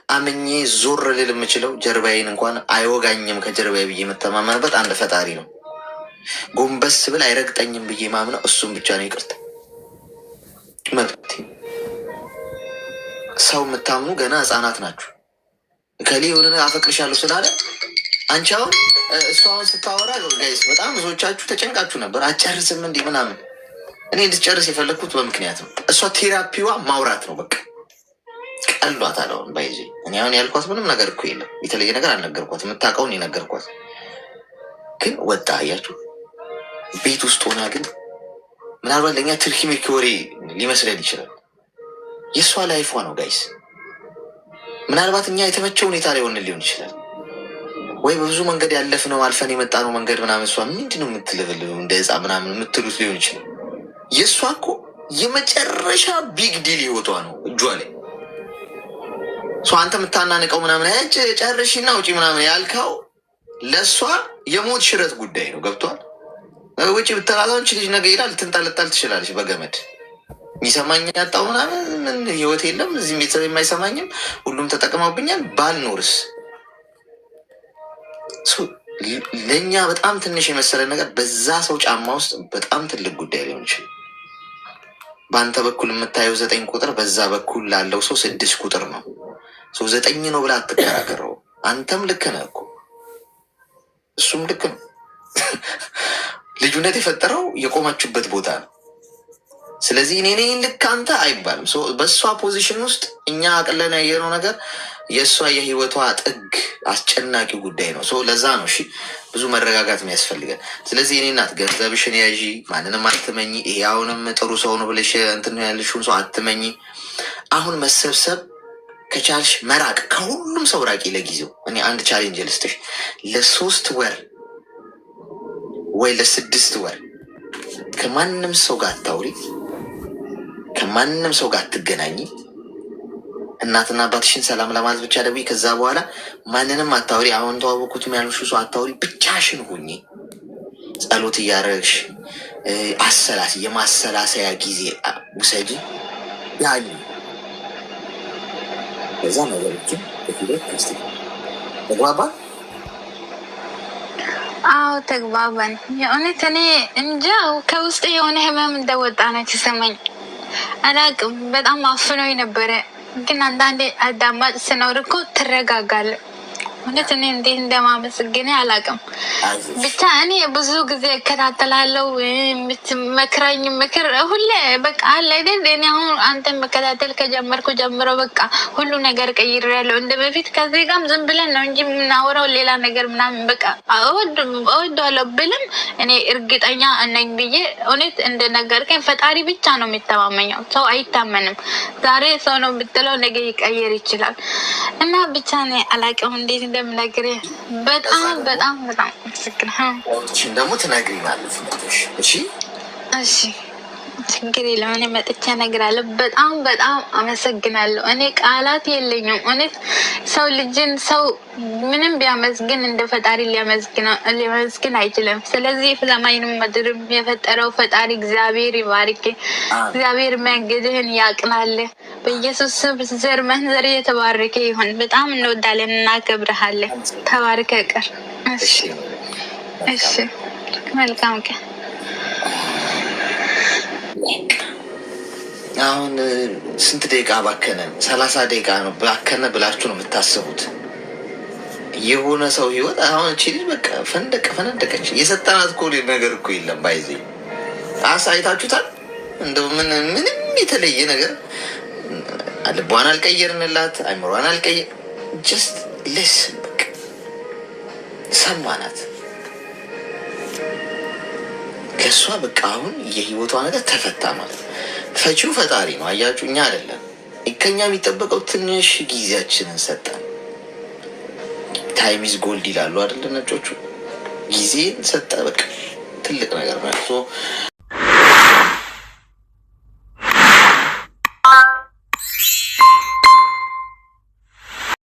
አምኜ ዞር ልል የምችለው ጀርባዬን እንኳን አይወጋኝም ከጀርባዬ ብዬ የምተማመንበት አንድ ፈጣሪ ነው። ጎንበስ ብል አይረግጠኝም ብዬ ማምነው እሱም ብቻ ነው። ይቅርታ መብት። ሰው የምታምኑ ገና ህፃናት ናችሁ። ከሌ የሆነ አፈቅርሻለሁ ስላለ አንቺ አሁን እሱ አሁን ስታወራ ጋይስ በጣም ብዙዎቻችሁ ተጨንቃችሁ ነበር። አጨርስም እንዲህ ምናምን። እኔ እንድትጨርስ የፈለግኩት በምክንያት ነው። እሷ ቴራፒዋ ማውራት ነው በቃ። ቀሏት አለውን ባይዜ እኔ አሁን ያልኳት ምንም ነገር እኮ የለም። የተለየ ነገር አልነገርኳት። የምታውቀውን የነገርኳት ግን ወጣ። አያችሁ ቤት ውስጥ ሆና ግን ምናልባት ለእኛ ትርኪ ምርኪ ወሬ ሊመስለን ይችላል። የእሷ ላይፏ ነው ጋይስ። ምናልባት እኛ የተመቸ ሁኔታ ላይ ሆን ሊሆን ይችላል ወይ በብዙ መንገድ ያለፍነው አልፈን የመጣነው መንገድ ምናምን እሷ ምንድን ነው የምትልብል እንደ ህፃን ምናምን የምትሉት ሊሆን ይችላል። የእሷ እኮ የመጨረሻ ቢግ ዲል ህይወቷ ነው እጇ ላይ። አንተ የምታናንቀው ምናምን ጨርሽና ውጪ ምናምን ያልከው ለእሷ የሞት ሽረት ጉዳይ ነው። ገብቷል? ውጭ ብትላታዎች ልጅ ነገ ሄዳ ልትንጠለጠል ትችላለች በገመድ። የሚሰማኝ ያጣው ምናምን ህይወት የለም እዚህም ቤተሰብ የማይሰማኝም ሁሉም ተጠቅመውብኛል ባልኖርስ። ለእኛ በጣም ትንሽ የመሰለ ነገር በዛ ሰው ጫማ ውስጥ በጣም ትልቅ ጉዳይ ሊሆን ይችላል። በአንተ በኩል የምታየው 9 ቁጥር በዛ በኩል ላለው ሰው 6 ቁጥር ነው። 9 ነው ብላ አትከራከረው። አንተም ልክ ነህ እኮ እሱም ልክ ነው። ልዩነት የፈጠረው የቆማችሁበት ቦታ ነው። ስለዚህ እኔ ልክ አንተ አይባልም። በእሷ ፖዚሽን ውስጥ እኛ አቅለን ያየነው ነገር የእሷ የህይወቷ ጥግ አስጨናቂው ጉዳይ ነው። ለዛ ነው እሺ ብዙ መረጋጋት የሚያስፈልገን። ስለዚህ እኔ እናት ገንዘብሽን ያዢ፣ ማንንም አትመኝ። ይሄ አሁንም ጥሩ ሰው ነው ብለሽ እንትን ያልሽውን ሰው አትመኝ። አሁን መሰብሰብ ከቻልሽ መራቅ፣ ከሁሉም ሰው ራቂ ለጊዜው። እኔ አንድ ቻሌንጅ ልስጥሽ። ለ3 ወር ወይ ለ6 ወር ከማንም ሰው ጋር አታውሪ፣ ከማንም ሰው ጋር አትገናኝ። እናትና አባትሽን ሰላም ለማለት ብቻ ደውይ። ከዛ በኋላ ማንንም አታውሪ። አሁን ተዋወቁትም ያልሽ ሰው አታውሪ። ብቻሽን ሁኚ። ጸሎት እያደረግሽ የማሰላሰያ ጊዜ ውሰጂ። ያሉ ከዛ ነገሮችን በሂደት ከስ ተግባባ። አዎ ተግባባን። የእውነት እኔ እንጃ ከውስጥ የሆነ ህመም እንደወጣ ነው የተሰማኝ። አላቅም በጣም አፍኖኝ ነበረ። ግን አንዳንዴ አዳማጭ ስኖር እኮ ትረጋጋለህ። እውነት እኔ እንዴት እንደማመሰግን አላቅም። ብቻ እኔ ብዙ ጊዜ እከታተላለሁ። የምትመክረኝ ምክር ሁሌ በቃ አለ አይደል? እኔ አሁን አንተን መከታተል ከጀመርኩ ጀምሮ በቃ ሁሉ ነገር ቀይሬያለሁ። እንደ በፊት ከዚህ ጋርም ዝም ብለን ነው እንጂ የምናወራው ሌላ ነገር ምናምን በቃ እወደዋለሁ ብልም እኔ እርግጠኛ ነኝ ብዬ እውነት እንደነገርከኝ ፈጣሪ ብቻ ነው የሚተማመኘው። ሰው አይታመንም። ዛሬ ሰው ነው ብትለው ነገ ይቀየር ይችላል። እና ብቻ እኔ አላቅም እንዴት እንደምነግርህ። በጣም በጣም በጣም ደግሞ ትነግሪኛለሽ። እሺ እሺ ችግር የለም። እኔ መጥቼ እነግራለሁ። በጣም በጣም አመሰግናለሁ። እኔ ቃላት የለኝም እውነት። ሰው ልጅን ሰው ምንም ቢያመስግን እንደ ፈጣሪ ሊያመስግን አይችልም። ስለዚህ ሰማይንም ምድርም የፈጠረው ፈጣሪ እግዚአብሔር ይባርክ። እግዚአብሔር መንገድህን ያቅናል። በኢየሱስ ስም ዘር መንዘር የተባረከ ይሁን። በጣም እንወዳለን፣ እናከብርሃለን። ተባርከ ቀር። እሺ መልካም ቀን። አሁን ስንት ደቂቃ ባከነ? 30 ደቂቃ ነው ባከነ ብላችሁ ነው የምታስቡት? የሆነ ሰው ህይወት አሁን እቺ ልጅ በቃ ፈነደቀች። የሰጠናት እኮ ነገር እኮ የለም። ባይዜ አይታችሁታል። እንደው ምንም የተለየ ነገር ልቧን አልቀየርንላት፣ አይምሯን አልቀየር ጀስት ሊስን በቃ ሰማናት። ከእሷ በቃ አሁን የህይወቷ ነገር ተፈታ ማለት ነው። ፈቺው ፈጣሪ ነው። አያችሁ፣ እኛ አይደለም። ከኛ የሚጠበቀው ትንሽ ጊዜያችንን ሰጠን። ታይም ኢዝ ጎልድ ይላሉ አይደለ ነጮቹ። ጊዜን ሰጠ፣ በቃ ትልቅ ነገር ነው።